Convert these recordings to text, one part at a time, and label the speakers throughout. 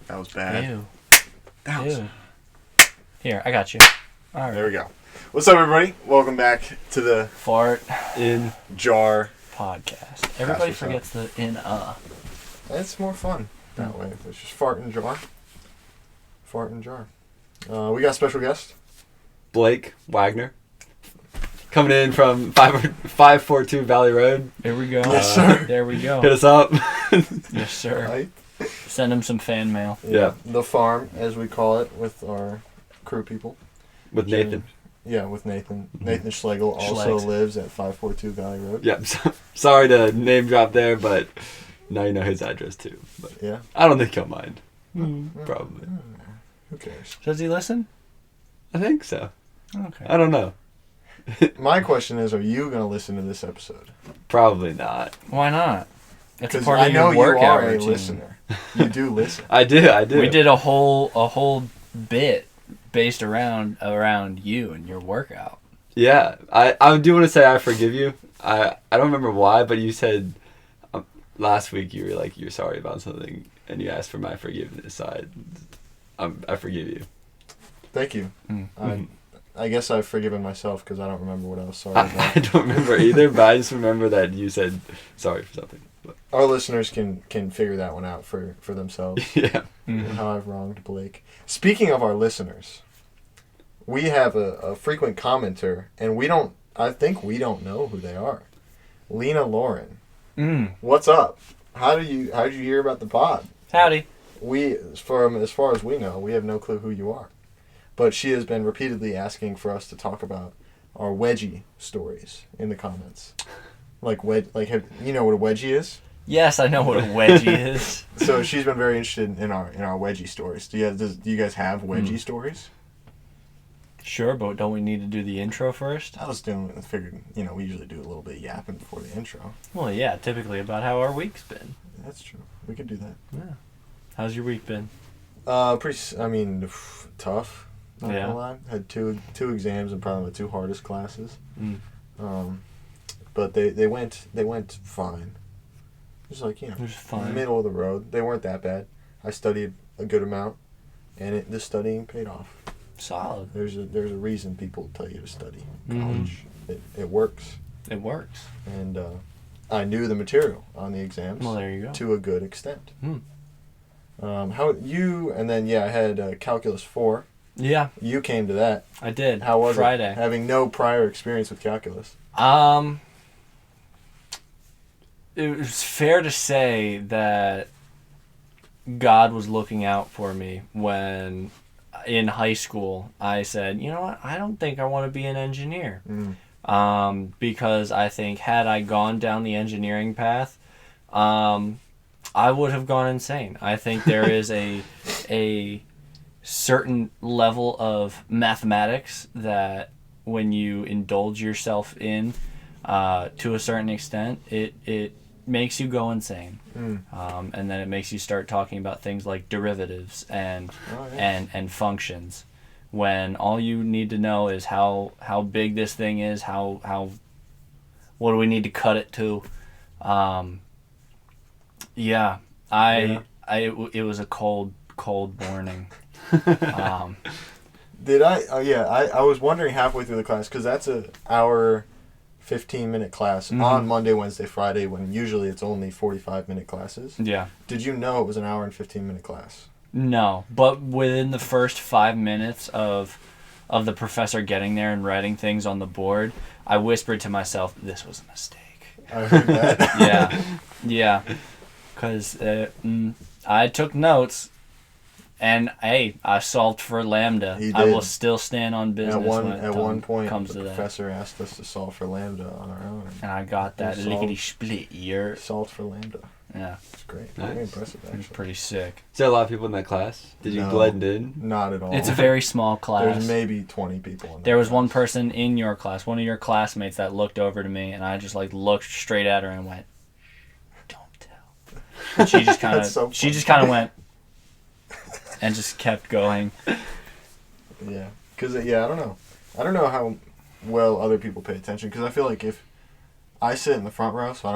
Speaker 1: That was bad.
Speaker 2: Ew.
Speaker 1: That was...
Speaker 2: Ew. Here, I got you. All right.
Speaker 1: There we go. What's up, everybody? Welcome back to the
Speaker 2: Fart
Speaker 1: In Jar
Speaker 2: podcast. Everybody
Speaker 1: what's
Speaker 2: forgets the in.
Speaker 1: It's more fun that way. It's just fart and jar. Fart and jar. We got a special guest.
Speaker 3: Blake Wagner. Coming in from 542 Valley Road.
Speaker 2: Here we go.
Speaker 1: Yes, sir.
Speaker 2: There we go.
Speaker 3: Hit us up.
Speaker 2: Yes, sir.
Speaker 1: Right?
Speaker 2: Send him some fan mail.
Speaker 3: Yeah.
Speaker 1: The farm, as we call it, with our crew people.
Speaker 3: With Nathan.
Speaker 1: Yeah, with Nathan. Nathan Schlegel also lives at 542 Valley Road.
Speaker 3: Yep. Sorry to name drop there, but now you know his address too. But
Speaker 1: Yeah.
Speaker 3: I don't think he'll mind.
Speaker 2: Mm.
Speaker 3: Probably.
Speaker 1: Who cares?
Speaker 2: Does he listen?
Speaker 3: I think so.
Speaker 2: Okay.
Speaker 3: I don't know.
Speaker 1: My question is, are you going to listen to this episode?
Speaker 3: Probably not.
Speaker 2: Why not? It's a
Speaker 1: Because
Speaker 2: part
Speaker 1: I
Speaker 2: of
Speaker 1: know
Speaker 2: your
Speaker 1: you
Speaker 2: workout
Speaker 1: are a
Speaker 2: routine.
Speaker 1: listener. You do listen.
Speaker 3: I do.
Speaker 2: We did a whole bit based around you and your workout.
Speaker 3: Yeah. I do want to say I forgive you. I don't remember why, but you said last week you were like you're sorry about something and you asked for my forgiveness. So I forgive you.
Speaker 1: Thank you.
Speaker 2: Mm.
Speaker 1: I guess I've forgiven myself because I don't remember what I was sorry
Speaker 3: I
Speaker 1: about.
Speaker 3: don't remember either, but I just remember that you said sorry for something. But,
Speaker 1: Our listeners can figure that one out for themselves.
Speaker 3: yeah.
Speaker 1: And how I've wronged Blake. Speaking of our listeners, we have a frequent commenter, and I think we don't know who they are. Lena Lauren.
Speaker 2: Mm.
Speaker 1: What's up? How did you hear about the pod?
Speaker 2: Howdy.
Speaker 1: As far as we know, we have no clue who you are. But she has been repeatedly asking for us to talk about our wedgie stories in the comments. You know what a wedgie is?
Speaker 2: Yes, I know what a wedgie is.
Speaker 1: So she's been very interested in our wedgie stories. Do you guys have wedgie stories?
Speaker 2: Sure, but don't we need to do the intro first?
Speaker 1: I figured, we usually do a little bit of yapping before the intro.
Speaker 2: Well, yeah, typically about how our week's been.
Speaker 1: That's true. We could do that.
Speaker 2: Yeah. How's your week been?
Speaker 1: Tough. Not gonna lie. Had two exams and probably my two hardest classes.
Speaker 2: Mm.
Speaker 1: But they went fine. Just
Speaker 2: It was fine.
Speaker 1: middle of the road. They weren't that bad. I studied a good amount, and the studying paid off.
Speaker 2: Solid.
Speaker 1: There's a reason people tell you to study in
Speaker 2: Mhm.
Speaker 1: college. It works.
Speaker 2: It works.
Speaker 1: And I knew the material on the exams.
Speaker 2: Well, there you go.
Speaker 1: To a good extent.
Speaker 2: Hmm.
Speaker 1: I had Calculus 4.
Speaker 2: Yeah,
Speaker 1: You came to that.
Speaker 2: I did.
Speaker 1: How was
Speaker 2: Friday.
Speaker 1: it? Having no prior experience with calculus.
Speaker 2: It was fair to say that God was looking out for me when in high school I said, you know what, I don't think I want to be an engineer. Because I think had I gone down the engineering path, I would have gone insane. I think there is a certain level of mathematics that when you indulge yourself in to a certain extent, it makes you go insane. And then it makes you start talking about things like derivatives and functions, when all you need to know is how big this thing is, how what do we need to cut it to. It was a cold morning.
Speaker 1: I was wondering halfway through the class, because that's an hour 15-minute class on Monday, Wednesday, Friday, when usually it's only 45-minute classes.
Speaker 2: Yeah.
Speaker 1: Did you know it was an hour and 15-minute class?
Speaker 2: No, but within the first 5 minutes of the professor getting there and writing things on the board, I whispered to myself, this was a mistake.
Speaker 1: I heard that.
Speaker 2: Yeah. Because I took notes, and hey, I solved for lambda.
Speaker 1: He did.
Speaker 2: I will still stand on business
Speaker 1: At one point,
Speaker 2: comes
Speaker 1: the
Speaker 2: to that.
Speaker 1: professor asked us to solve for lambda on our own.
Speaker 2: And I got that
Speaker 1: We solved-
Speaker 2: lickety split year.
Speaker 1: Solved for lambda.
Speaker 2: Yeah,
Speaker 1: It's great.
Speaker 3: Nice.
Speaker 1: Very impressive,
Speaker 2: it was
Speaker 1: actually.
Speaker 2: pretty sick.
Speaker 3: Is there a lot of people in that class? Did you
Speaker 1: No.
Speaker 3: blend in?
Speaker 1: Not at all.
Speaker 2: It's a very small class.
Speaker 1: There's maybe 20 people in
Speaker 2: There was one
Speaker 1: class.
Speaker 2: person in your class, one of your classmates, that looked over to me, and I just looked straight at her and went, "Don't tell." And she just kind
Speaker 1: That's so
Speaker 2: of went, and just kept going.
Speaker 1: Yeah. Because, I don't know. I don't know how well other people pay attention, because I feel like if I sit in the front row, so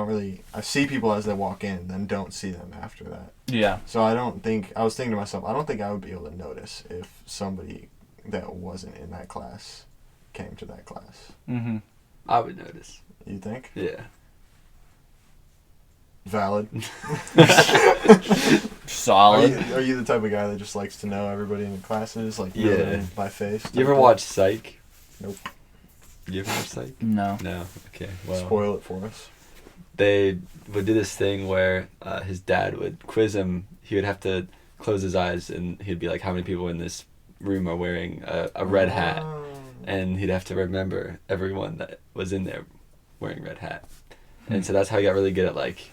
Speaker 1: I see people as they walk in, then don't see them after that.
Speaker 2: Yeah.
Speaker 1: So I was thinking to myself, I don't think I would be able to notice if somebody that wasn't in that class came to that class.
Speaker 2: Mm-hmm.
Speaker 3: I would notice.
Speaker 1: You think?
Speaker 3: Yeah.
Speaker 1: Valid.
Speaker 2: Solid.
Speaker 1: Are you the type of guy that just likes to know everybody in the classes, like know
Speaker 3: Yeah.
Speaker 1: them by face?
Speaker 3: You ever watch Psych?
Speaker 1: Nope.
Speaker 3: You ever watch Psych?
Speaker 2: No.
Speaker 3: No. Okay. Well,
Speaker 1: Spoil it for us.
Speaker 3: they would do this thing where his dad would quiz him. He would have to close his eyes, and he'd be like, "How many people in this room are wearing a red hat?"
Speaker 1: Oh.
Speaker 3: And he'd have to remember everyone that was in there wearing red hat.
Speaker 2: Hmm.
Speaker 3: And so that's how he got really good at like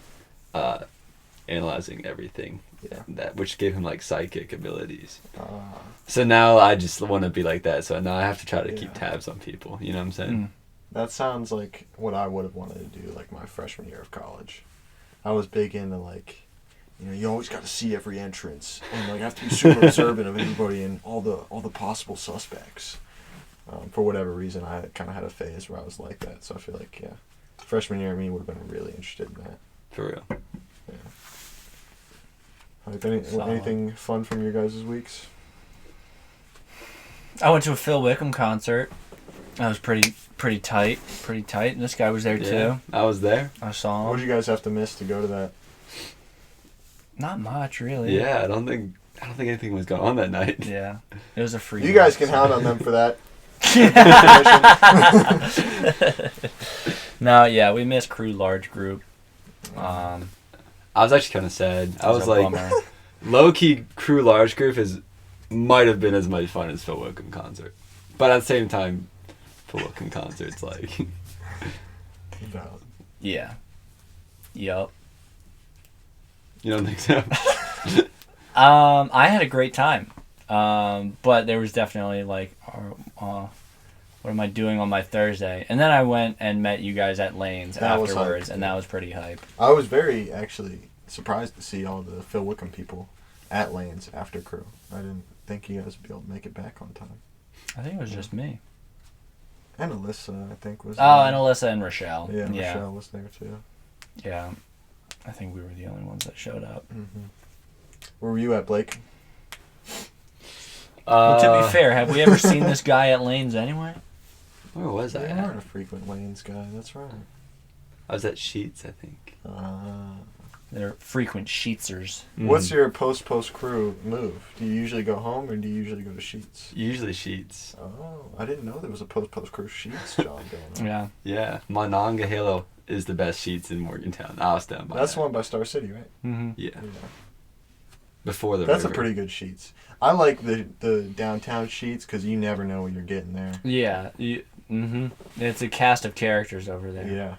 Speaker 3: analyzing everything.
Speaker 1: Yeah.
Speaker 3: Which gave him like psychic abilities.
Speaker 1: Ah.
Speaker 3: So now I just want to be like that. So now I have to try to keep
Speaker 1: Yeah.
Speaker 3: tabs on people. You know what I'm saying?
Speaker 2: Mm.
Speaker 1: That sounds like what I would have wanted to do, like my freshman year of college. I was big into like, you always got to see every entrance and like have to be super observant of anybody and all the possible suspects. For whatever reason, I kind of had a phase where I was like that. So I feel like freshman year of me would have been really interested in that.
Speaker 3: For real.
Speaker 1: Yeah. Like
Speaker 2: Solid.
Speaker 1: anything fun from your guys' weeks?
Speaker 2: I went to a Phil Wickham concert. That was pretty tight. Pretty tight. And this guy was there too.
Speaker 3: I was there.
Speaker 2: I saw
Speaker 1: What
Speaker 2: him.
Speaker 1: did you guys have to miss to go to that?
Speaker 2: Not much, really.
Speaker 3: Yeah, I don't think anything was going on that night.
Speaker 2: Yeah. It was a free.
Speaker 1: You guys
Speaker 2: night,
Speaker 1: can
Speaker 2: so-
Speaker 1: count on them for that.
Speaker 2: No, yeah, we missed Crew Large Group.
Speaker 3: I was actually kind of sad. I was
Speaker 2: a
Speaker 3: like,
Speaker 2: bummer.
Speaker 3: low key, Crew Large Group might have been as much fun as Phil Wickham concert, but at the same time, Phil Wickham concert's like.
Speaker 1: Valid.
Speaker 2: Yeah. Yup.
Speaker 3: You don't think so?
Speaker 2: I had a great time. But there was definitely like, what am I doing on my Thursday? And then I went and met you guys at Lane's
Speaker 1: That was
Speaker 2: afterwards,
Speaker 1: hype.
Speaker 2: and that was pretty hype.
Speaker 1: I was very actually surprised to see all the Phil Wickham people at Lanes after Crew. I didn't think you guys would be able to make it back on time.
Speaker 2: I think it was just me.
Speaker 1: And Alyssa, I think, was
Speaker 2: Oh,
Speaker 1: there.
Speaker 2: and Alyssa and Rochelle.
Speaker 1: Yeah,
Speaker 2: Yeah.
Speaker 1: Rochelle was there too.
Speaker 2: Yeah. I think we were the only ones that showed up.
Speaker 1: Mm-hmm. Where were you at, Blake?
Speaker 2: Well, to be fair, have we ever seen this guy at Lane's anyway?
Speaker 3: Where was I
Speaker 1: You
Speaker 3: at?
Speaker 1: aren't a frequent Lanes guy, that's right.
Speaker 3: I was at Sheets, I think.
Speaker 2: They're frequent sheetsers.
Speaker 1: What's your post Crew move? Do you usually go home or do you usually go to Sheets?
Speaker 3: Usually Sheets.
Speaker 1: Oh, I didn't know there was a post Crew Sheets job going on.
Speaker 2: Yeah.
Speaker 3: Yeah, Monongahela is the best Sheets in Morgantown. I was down by
Speaker 1: That's
Speaker 3: that.
Speaker 1: the one by Star City, right?
Speaker 2: Mm-hmm.
Speaker 3: Yeah,
Speaker 1: Yeah.
Speaker 3: before the
Speaker 1: That's
Speaker 3: river.
Speaker 1: a pretty good Sheets. I like the downtown Sheets because you never know what you're getting there.
Speaker 2: Yeah. Mm-hmm. It's a cast of characters over there.
Speaker 1: Yeah,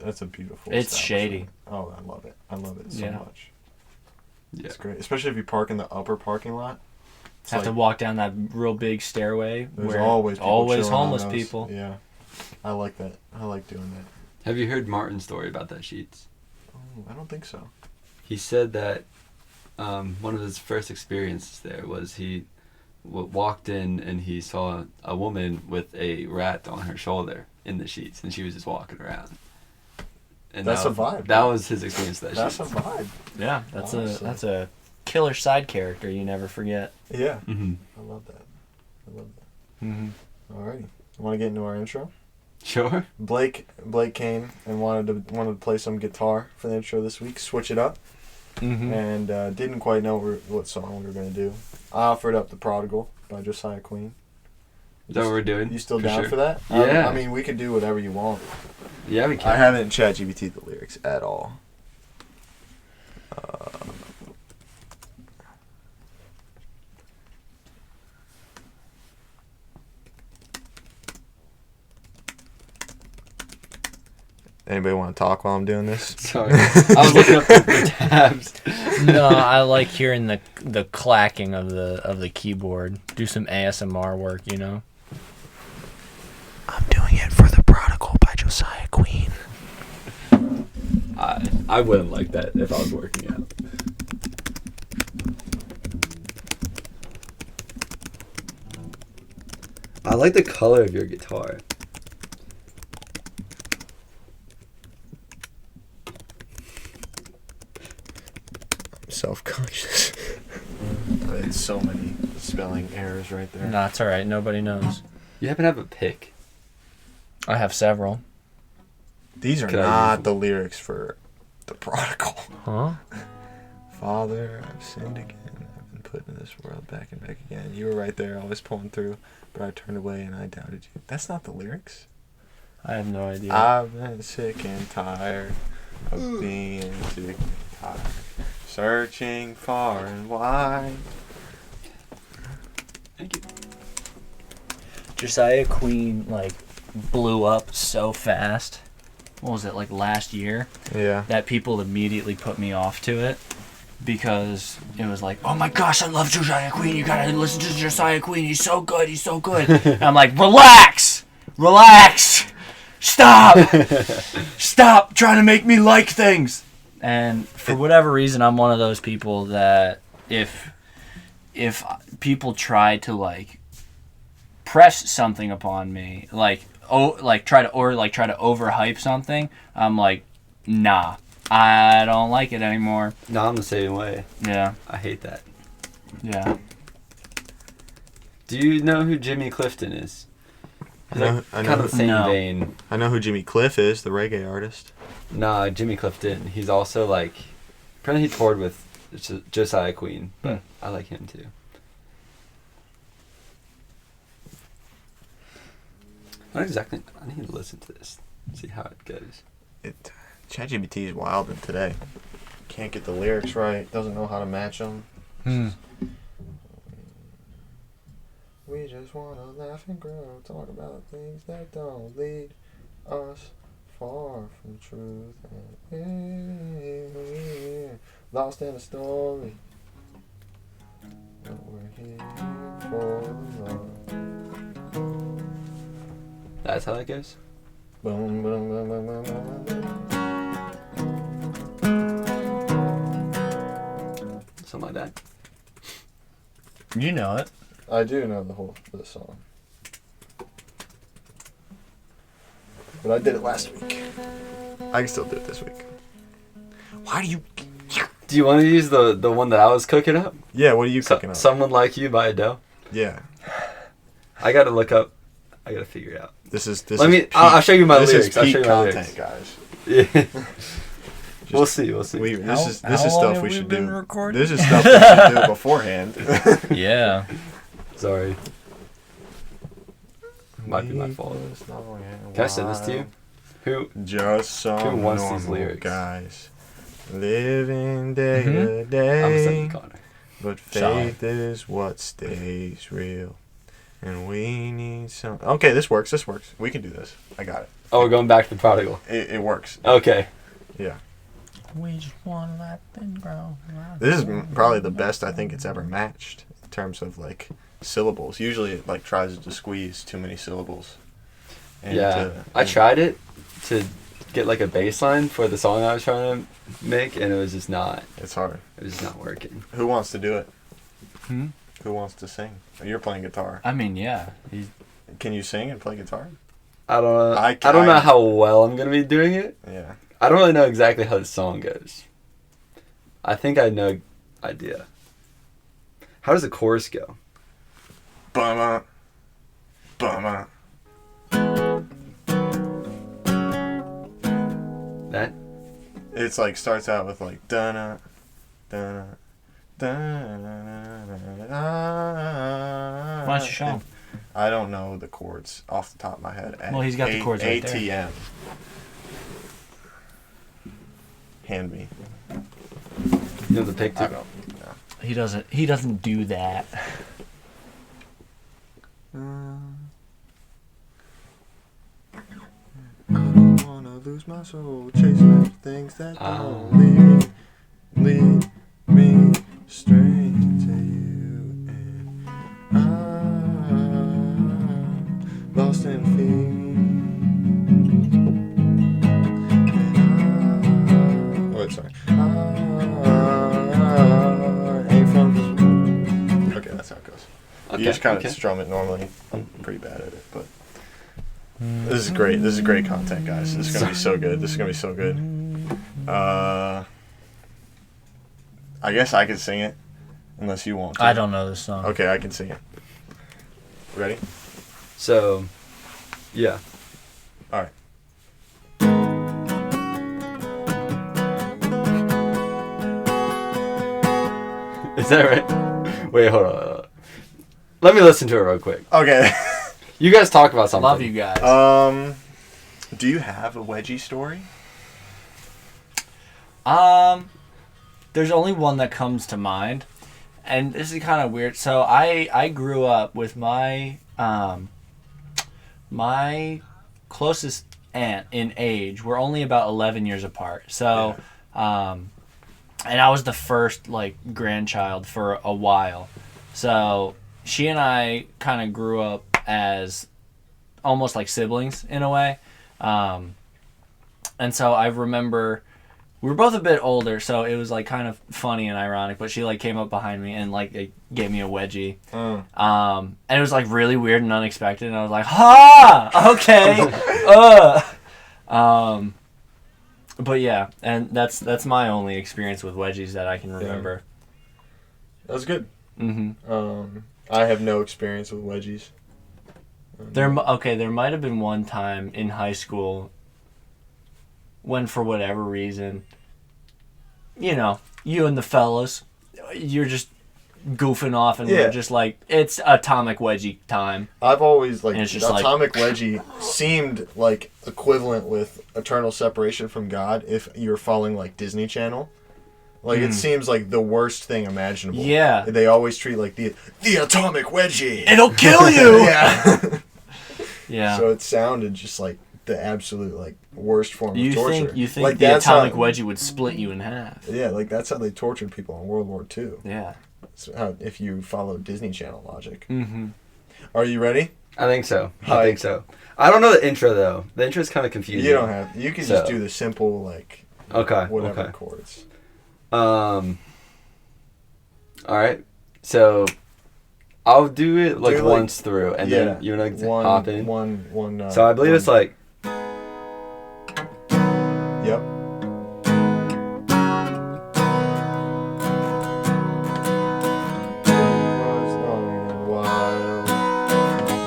Speaker 1: that's a beautiful.
Speaker 2: It's
Speaker 1: establishment.
Speaker 2: shady.
Speaker 1: Oh, I love it. I love it so
Speaker 2: Yeah.
Speaker 1: much.
Speaker 3: Yeah.
Speaker 1: It's great, especially if you park in the upper parking lot. It's
Speaker 2: Have to
Speaker 1: like,
Speaker 2: walk down that real big stairway
Speaker 1: there's
Speaker 2: where
Speaker 1: always people chilling on
Speaker 2: homeless
Speaker 1: those.
Speaker 2: people.
Speaker 1: Yeah, I like that. I like doing that.
Speaker 3: Have you heard Martin's story about that Sheets?
Speaker 1: Oh, I don't think so.
Speaker 3: He said that one of his first experiences there was he walked in and he saw a woman with a rat on her shoulder in the Sheets, and she was just walking around. And
Speaker 1: That's
Speaker 3: that
Speaker 1: a vibe.
Speaker 3: That was his experience of that
Speaker 1: That's a
Speaker 3: Sheets.
Speaker 1: vibe.
Speaker 2: Yeah,
Speaker 1: Honestly.
Speaker 2: that's a killer side character you never forget.
Speaker 1: Yeah,
Speaker 3: Mm-hmm.
Speaker 1: I love that. I love that.
Speaker 2: Mm-hmm.
Speaker 1: Alrighty, want to get into our intro?
Speaker 3: Sure.
Speaker 1: Blake came and wanted to play some guitar for the intro this week. Switch it up.
Speaker 2: Mm-hmm.
Speaker 1: And didn't quite know what song we were going to do. I offered up The Prodigal by Josiah Queen.
Speaker 3: Is that what we're doing?
Speaker 1: You still
Speaker 3: For
Speaker 1: down
Speaker 3: sure.
Speaker 1: for that?
Speaker 3: Yeah.
Speaker 1: I mean, we could do whatever you want.
Speaker 3: Yeah, we
Speaker 1: I
Speaker 3: can.
Speaker 1: haven't ChatGPT'd the lyrics at all. Anybody want to talk while I'm doing this?
Speaker 3: Sorry. I was looking up the tabs.
Speaker 2: No, I like hearing the clacking of the keyboard. Do some ASMR work, you know. I'm doing it for The Prodigal by Josiah Queen.
Speaker 3: I wouldn't like that if I was working out. I like the color of your guitar.
Speaker 1: self-conscious. I had so many spelling errors right there.
Speaker 2: No, it's alright. Nobody knows.
Speaker 3: You happen to have a pick?
Speaker 2: I have several.
Speaker 1: These are
Speaker 3: Could I use
Speaker 1: not
Speaker 3: them?
Speaker 1: the lyrics for The Prodigal.
Speaker 2: Huh?
Speaker 1: Father, I've sinned again. I've been put in this world back and back again. You were right there, always pulling through, but I turned away and I doubted you. That's not the lyrics.
Speaker 2: I have no idea.
Speaker 1: I've been sick and tired of being sick and tired, searching far and wide.
Speaker 3: Thank you.
Speaker 2: Josiah Queen, like, blew up so fast. What was it, like last year?
Speaker 1: Yeah.
Speaker 2: That people immediately put me off to it because it was like, oh my gosh, I love Josiah Queen. You gotta listen to Josiah Queen. He's so good. He's so good. And I'm like, relax, stop, stop trying to make me like things. And for whatever reason, I'm one of those people that if people try to like press something upon me, try to overhype something, I'm like, nah, I don't like it anymore.
Speaker 3: No, I'm the same way.
Speaker 2: Yeah,
Speaker 3: I hate that.
Speaker 2: yeah.
Speaker 3: Do you know who Jimmy Clifton is?
Speaker 1: I know
Speaker 3: Kind of the same
Speaker 2: No.
Speaker 3: vein.
Speaker 1: I know who Jimmy Cliff is, the reggae artist.
Speaker 3: Nah, Jimmy Clifton. He's also like, apparently he toured with Josiah Queen, but I like him too. Not exactly. I need to listen to this, see how it goes.
Speaker 1: ChatGPT is wild today. Can't get the lyrics right. Doesn't know how to match them. We just wanna laugh and grow. Talk about things that don't lead us far from truth. And lost in a story. But we're here for love.
Speaker 3: That's how that goes?
Speaker 1: Boom, boom, boom, boom, boom, boom, boom.
Speaker 3: Something like that.
Speaker 2: You know it.
Speaker 1: I do know the song. But I did it last week. I can still do it this week. Why do you...
Speaker 3: Do you want to use the one that I was cooking up?
Speaker 1: Yeah, what are you cooking up?
Speaker 3: Someone Like You by Adele?
Speaker 1: Yeah.
Speaker 3: I gotta look up. I gotta figure it out.
Speaker 1: I'll
Speaker 3: show you my lyrics.
Speaker 1: This is
Speaker 3: I'll show
Speaker 1: peak
Speaker 3: you my
Speaker 1: content,
Speaker 3: lyrics.
Speaker 1: guys.
Speaker 3: Yeah. We'll see.
Speaker 1: This
Speaker 2: How
Speaker 1: is
Speaker 2: long
Speaker 1: stuff
Speaker 2: have
Speaker 1: we
Speaker 2: we
Speaker 1: should
Speaker 2: been
Speaker 1: do.
Speaker 2: recording?
Speaker 1: This is stuff we should do beforehand.
Speaker 2: Yeah.
Speaker 3: Sorry. Might be my fault. Can I send this to you? Who?
Speaker 1: Just some
Speaker 3: wants these
Speaker 1: normal
Speaker 3: lyrics?
Speaker 1: guys living day to
Speaker 3: I'm gonna send
Speaker 1: day.
Speaker 3: it to Connor.
Speaker 1: But
Speaker 2: Solid.
Speaker 1: faith is what stays real. And we need some... Okay, this works. We can do this. I got it.
Speaker 3: Oh, we're going back to the Prodigal.
Speaker 1: It works.
Speaker 3: Okay.
Speaker 1: Yeah.
Speaker 2: We just want to let them grow.
Speaker 1: This is probably the best I think it's ever matched in terms of, like, syllables. Usually it, like, tries to squeeze too many syllables.
Speaker 3: I tried it to get, like, a bass line for the song I was trying to make, and it was just not.
Speaker 1: It's hard.
Speaker 3: It was just not working.
Speaker 1: Who wants to do it?
Speaker 2: Hmm?
Speaker 1: Who wants to sing? You're playing guitar.
Speaker 2: I mean, yeah.
Speaker 1: Can you sing and play guitar?
Speaker 3: I don't know.
Speaker 1: I
Speaker 3: I don't know how well I'm gonna be doing it.
Speaker 1: Yeah.
Speaker 3: I don't really know exactly how the song goes. I think I know idea. How does the chorus go?
Speaker 1: Bummer. Bummer.
Speaker 3: That?
Speaker 1: It's like starts out with like dun dun dun.
Speaker 2: Why don't you show him?
Speaker 1: I don't know the chords off the top of my head.
Speaker 2: Well, he's got the chords right there.
Speaker 1: ATM. Hand me.
Speaker 3: You know the pick
Speaker 1: I
Speaker 3: too?
Speaker 1: don't know.
Speaker 2: He doesn't do that.
Speaker 1: I don't wanna lose my soul chasing after things that don't lead me straight to you, and I'm lost in fear. Wait, sorry. I ain't from this. Okay, that's how it goes. You just kind of strum it normally. I'm pretty bad at it, but this is great. This is great content, guys. This is gonna be so good. I guess I can sing it, unless you want to.
Speaker 2: I don't know this song.
Speaker 1: Okay, I can sing it. Ready?
Speaker 3: So, yeah.
Speaker 1: All right.
Speaker 3: Is that right? Wait, hold on. Let me listen to it real quick.
Speaker 1: Okay.
Speaker 3: You guys talk about something.
Speaker 2: Love you guys.
Speaker 1: Do you have a wedgie story?
Speaker 2: There's only one that comes to mind, and this is kind of weird. So I grew up with my my closest aunt in age. We're only about 11 years apart. So, and I was the first like grandchild for a while. So she and I kind of grew up as almost like siblings in a way. And so I remember we were both a bit older, so it was like kind of funny and ironic, but she like came up behind me and like it gave me a wedgie. And it was like really weird and unexpected, and I was like, ha, okay. But yeah, and that's my only experience with wedgies that I can remember.
Speaker 1: That was good.
Speaker 2: Mm-hmm.
Speaker 1: I have no experience with wedgies.
Speaker 2: There might have been one time in high school when, for whatever reason, you know, you and the fellas, you're just goofing off, and we're just like, it's atomic wedgie time.
Speaker 1: I've always like
Speaker 2: And it's just
Speaker 1: atomic wedgie seemed like equivalent with eternal separation from God if you're following like Disney Channel. Like it seems like the worst thing imaginable.
Speaker 2: Yeah.
Speaker 1: They always treat like the atomic wedgie.
Speaker 2: It'll kill you.
Speaker 1: Yeah.
Speaker 2: Yeah.
Speaker 1: So it sounded just like the absolute like worst form of torture.
Speaker 2: You think
Speaker 1: like,
Speaker 2: the
Speaker 1: that's
Speaker 2: atomic
Speaker 1: how,
Speaker 2: wedgie would split you in half?
Speaker 1: Yeah, like that's how they tortured people in World War II.
Speaker 2: Yeah.
Speaker 1: So how, if you follow Disney Channel logic.
Speaker 2: Mm-hmm.
Speaker 1: Are you ready?
Speaker 3: I think so.
Speaker 1: Hi.
Speaker 3: I think so. I don't know the intro though. The intro is kind of confusing.
Speaker 1: You don't have. You can just do the simple like.
Speaker 3: Okay.
Speaker 1: Whatever
Speaker 3: Okay.
Speaker 1: chords.
Speaker 3: All right. So I'll do it like
Speaker 1: Do, like,
Speaker 3: once through, and then you and I hop in.
Speaker 1: One.
Speaker 3: So I believe it's like.
Speaker 1: Yep. Was long and wild,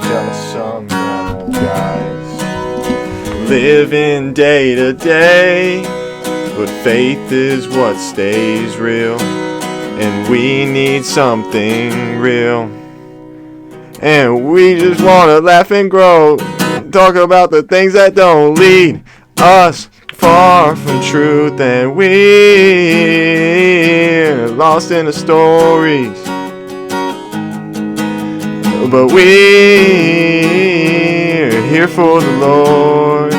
Speaker 1: just some rebel guys living day to day, but faith is what stays real, and we need something real. And we just wanna laugh and grow, talk about the things that don't lead us far from truth, and we're lost in the stories, but we're here for the Lord,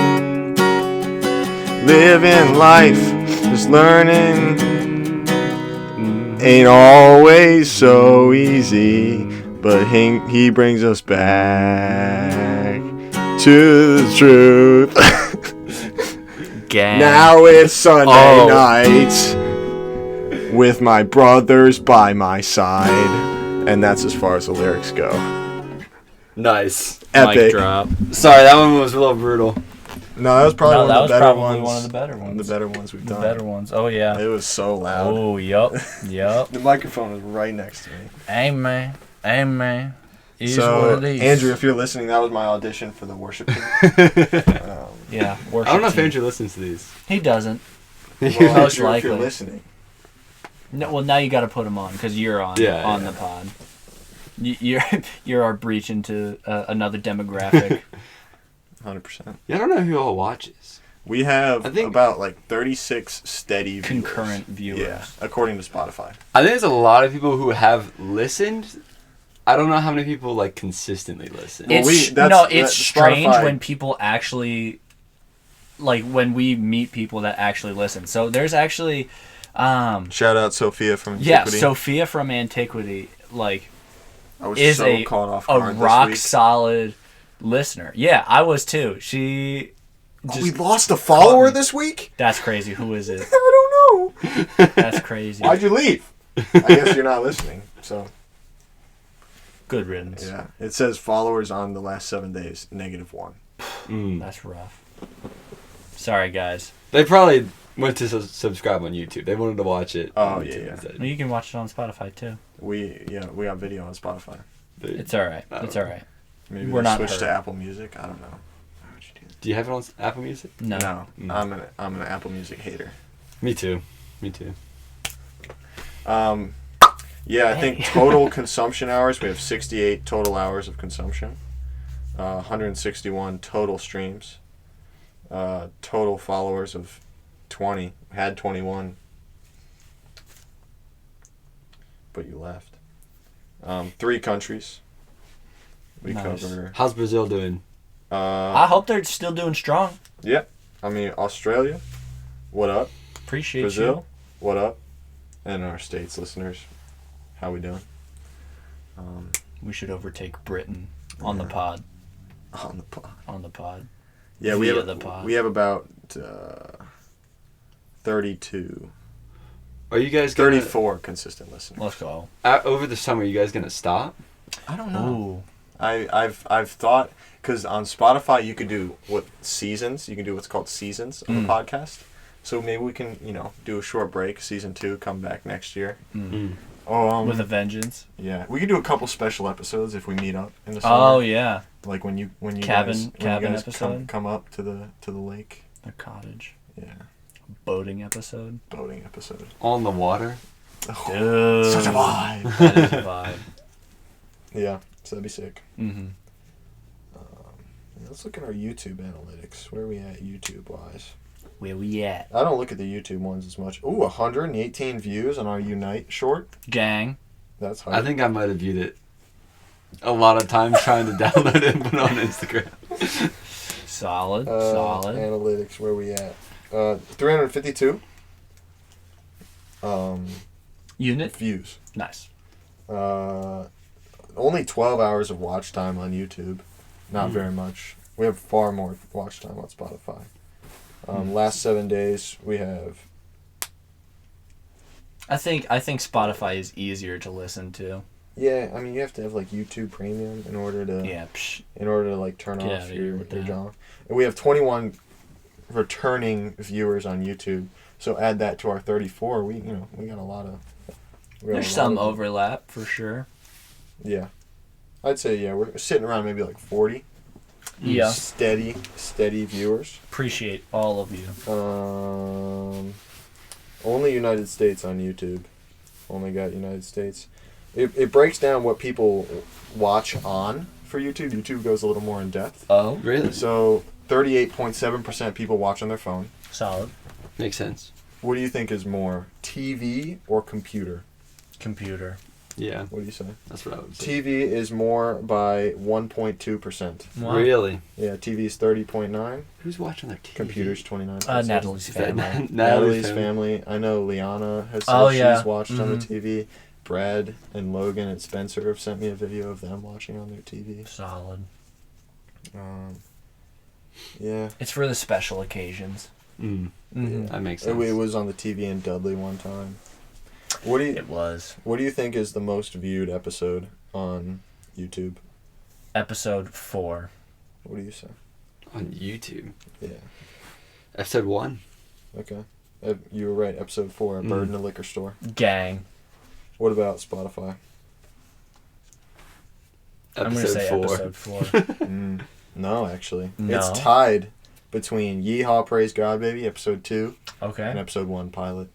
Speaker 1: living life, just learning, ain't always so easy, but he brings us back to the truth.
Speaker 2: Gang.
Speaker 1: Now it's Sunday night with my brothers by my side, and that's as far as the lyrics go.
Speaker 3: Nice.
Speaker 1: Epic.
Speaker 2: Mic drop.
Speaker 3: Sorry, that one was a little brutal.
Speaker 1: No, that was probably one of the better ones.
Speaker 2: One of the better ones.
Speaker 1: The better ones we've
Speaker 2: The
Speaker 1: done.
Speaker 2: better ones. Oh yeah.
Speaker 1: It was so loud.
Speaker 2: Oh yup. Yup.
Speaker 1: The microphone was right next to me.
Speaker 2: Amen. Amen. Is
Speaker 1: So,
Speaker 2: what it is.
Speaker 1: Andrew, if you're listening, that was my audition for the worship team.
Speaker 2: Yeah.
Speaker 3: I don't know if Andrew listens to these.
Speaker 2: He doesn't.
Speaker 1: Well,
Speaker 2: Most
Speaker 1: Andrew, if
Speaker 2: likely.
Speaker 1: you're listening.
Speaker 2: No, well, now you got to put him on because you're on the pod. You're our breach into another demographic.
Speaker 1: 100%.
Speaker 3: Yeah, I don't know who all watches.
Speaker 1: We have
Speaker 3: I think-
Speaker 1: about like 36 steady viewers.
Speaker 2: Concurrent viewers.
Speaker 1: Yeah, according to Spotify.
Speaker 3: I think there's a lot of people who have listened. I don't know how many people like consistently listen.
Speaker 1: Well,
Speaker 2: It's
Speaker 1: that's
Speaker 2: it's strange
Speaker 1: Spotify.
Speaker 2: when people actually, like when we meet people that actually listen. So there's actually,
Speaker 1: Shout out Sophia from
Speaker 2: yeah,
Speaker 1: Antiquity.
Speaker 2: Sophia from Antiquity, like
Speaker 1: I was
Speaker 2: is
Speaker 1: so caught off
Speaker 2: a
Speaker 1: guard
Speaker 2: rock
Speaker 1: this week.
Speaker 2: solid listener. Yeah, I was too. She
Speaker 1: Oh,
Speaker 2: just
Speaker 1: we lost a follower this week?
Speaker 2: that's crazy. Who is it?
Speaker 1: I don't know.
Speaker 2: That's crazy.
Speaker 1: Why'd you leave? I guess you're not listening. So
Speaker 2: Good riddance.
Speaker 1: yeah, it says followers on the last 7 days -1.
Speaker 3: Mm.
Speaker 2: That's rough. Sorry, guys.
Speaker 3: They probably went to subscribe on YouTube. They wanted to watch it.
Speaker 1: Oh,
Speaker 3: on
Speaker 1: yeah,
Speaker 3: YouTube
Speaker 1: yeah.
Speaker 3: instead.
Speaker 2: You can watch it on Spotify too.
Speaker 1: We got video on Spotify.
Speaker 2: It's all right.
Speaker 3: I don't
Speaker 2: It's
Speaker 3: know.
Speaker 2: all right.
Speaker 1: Maybe
Speaker 2: We're
Speaker 1: they
Speaker 2: not
Speaker 1: switch to
Speaker 2: hurt.
Speaker 1: Apple Music. I don't know. Why would you do that?
Speaker 3: Do you have it on Apple Music?
Speaker 2: No.
Speaker 1: No,
Speaker 3: Mm.
Speaker 1: I'm an Apple Music hater.
Speaker 3: Me too.
Speaker 1: Yeah, I think
Speaker 2: Hey.
Speaker 1: total consumption hours, we have 68 total hours of consumption, 161 total streams, total followers of 20, had 21, but you left. 3 countries. We
Speaker 2: Nice.
Speaker 1: cover.
Speaker 3: How's Brazil doing?
Speaker 2: I hope they're still doing strong.
Speaker 1: Yeah, I mean, Australia, what up?
Speaker 2: Appreciate
Speaker 1: Brazil, what up? And our States listeners, how we doing?
Speaker 2: you. We should overtake Britain on the
Speaker 1: Yeah.
Speaker 2: pod.
Speaker 1: On the pod.
Speaker 2: On the pod.
Speaker 1: Yeah, we
Speaker 2: Via
Speaker 1: have
Speaker 2: the pod.
Speaker 1: we have about 32,
Speaker 3: Are you guys gonna
Speaker 1: 34 consistent listeners.
Speaker 2: Let's go.
Speaker 3: over the summer? Are you guys gonna stop?
Speaker 1: I don't
Speaker 2: Ooh.
Speaker 1: I've thought, because on Spotify you could do seasons. You can do what's called seasons of a podcast. So maybe we can do a short break, season 2, come back next year.
Speaker 2: With a vengeance.
Speaker 1: Yeah, we could do a couple special episodes if we meet up in the summer.
Speaker 2: Oh yeah.
Speaker 1: Like when you
Speaker 2: Cabin
Speaker 1: guys
Speaker 2: episode?
Speaker 1: come up to the lake.
Speaker 2: The cottage.
Speaker 1: Yeah,
Speaker 2: Boating episode.
Speaker 1: boating episode.
Speaker 3: On the water.
Speaker 2: Dude.
Speaker 1: Such a vibe.
Speaker 2: That is a vibe.
Speaker 1: Yeah, so that'd be sick.
Speaker 2: Mm-hmm.
Speaker 1: Let's look at our YouTube analytics. Where are we at YouTube wise?
Speaker 2: Where we at?
Speaker 1: I don't look at the YouTube ones as much. Ooh, 118 views on our Unite short.
Speaker 2: Gang.
Speaker 1: That's hard.
Speaker 3: I think I might have viewed it a lot of times trying to download it and put it on Instagram.
Speaker 2: Solid. Solid.
Speaker 1: Analytics, where we at? 352
Speaker 2: Unit.
Speaker 1: views.
Speaker 2: Nice.
Speaker 1: Only 12 hours of watch time on YouTube. Not very much. We have far more watch time on Spotify. Last 7 days, we have...
Speaker 2: I think Spotify is easier to listen to.
Speaker 1: Yeah, I mean, you have to have, like, YouTube Premium in order to...
Speaker 2: Yeah. Psh.
Speaker 1: In order to, like, turn
Speaker 2: Get
Speaker 1: off
Speaker 2: outta here
Speaker 1: your
Speaker 2: with
Speaker 1: your
Speaker 2: that.
Speaker 1: jaw. And we have 21 returning viewers on YouTube. So add that to our 34. We got a lot of... we got
Speaker 2: There's
Speaker 1: a
Speaker 2: some
Speaker 1: lot of-
Speaker 2: overlap for sure.
Speaker 1: Yeah. I'd say, yeah, we're sitting around maybe like 40.
Speaker 2: Yeah.
Speaker 1: Steady viewers.
Speaker 2: Appreciate all of you.
Speaker 1: Only United States on YouTube. Only got United States. It breaks down what people watch on for YouTube. YouTube goes a little more in depth.
Speaker 2: Oh.
Speaker 3: Really?
Speaker 1: So 38.7% people watch on their phone.
Speaker 2: Solid.
Speaker 3: Makes sense.
Speaker 1: What do you think is more, TV or computer?
Speaker 2: Computer.
Speaker 3: Yeah,
Speaker 1: What do you say?
Speaker 3: that's what I would say.
Speaker 1: TV is more by 1.2%.
Speaker 2: Wow.
Speaker 3: Really?
Speaker 1: Yeah, TV is 30.9.
Speaker 3: Who's watching their TV?
Speaker 1: Computers 29.
Speaker 2: Natalie's
Speaker 3: Is that
Speaker 2: family.
Speaker 1: Natalie's family. I know Liana has said
Speaker 2: Oh, yeah.
Speaker 1: she's watched on the
Speaker 2: Mhm.
Speaker 1: TV. Brad and Logan and Spencer have sent me a video of them watching on their TV.
Speaker 2: Solid.
Speaker 1: Yeah.
Speaker 2: It's for the special occasions.
Speaker 3: Mm,
Speaker 2: Mm-hmm.
Speaker 3: that makes
Speaker 1: It,
Speaker 3: sense.
Speaker 1: it was on the TV in Dudley one time. What do you
Speaker 2: It was.
Speaker 1: What do you think is the most viewed episode on YouTube?
Speaker 2: Episode 4.
Speaker 1: What do you say?
Speaker 3: On YouTube.
Speaker 1: Yeah.
Speaker 3: Episode 1.
Speaker 1: Okay. You were right. Episode 4. A bird in a liquor store.
Speaker 2: Gang.
Speaker 1: What about Spotify?
Speaker 2: I'm going to say episode 4.
Speaker 1: No, actually.
Speaker 2: No?
Speaker 1: It's tied between Yeehaw Praise God Baby, episode 2, and
Speaker 2: Okay.
Speaker 1: episode 1, Pilot.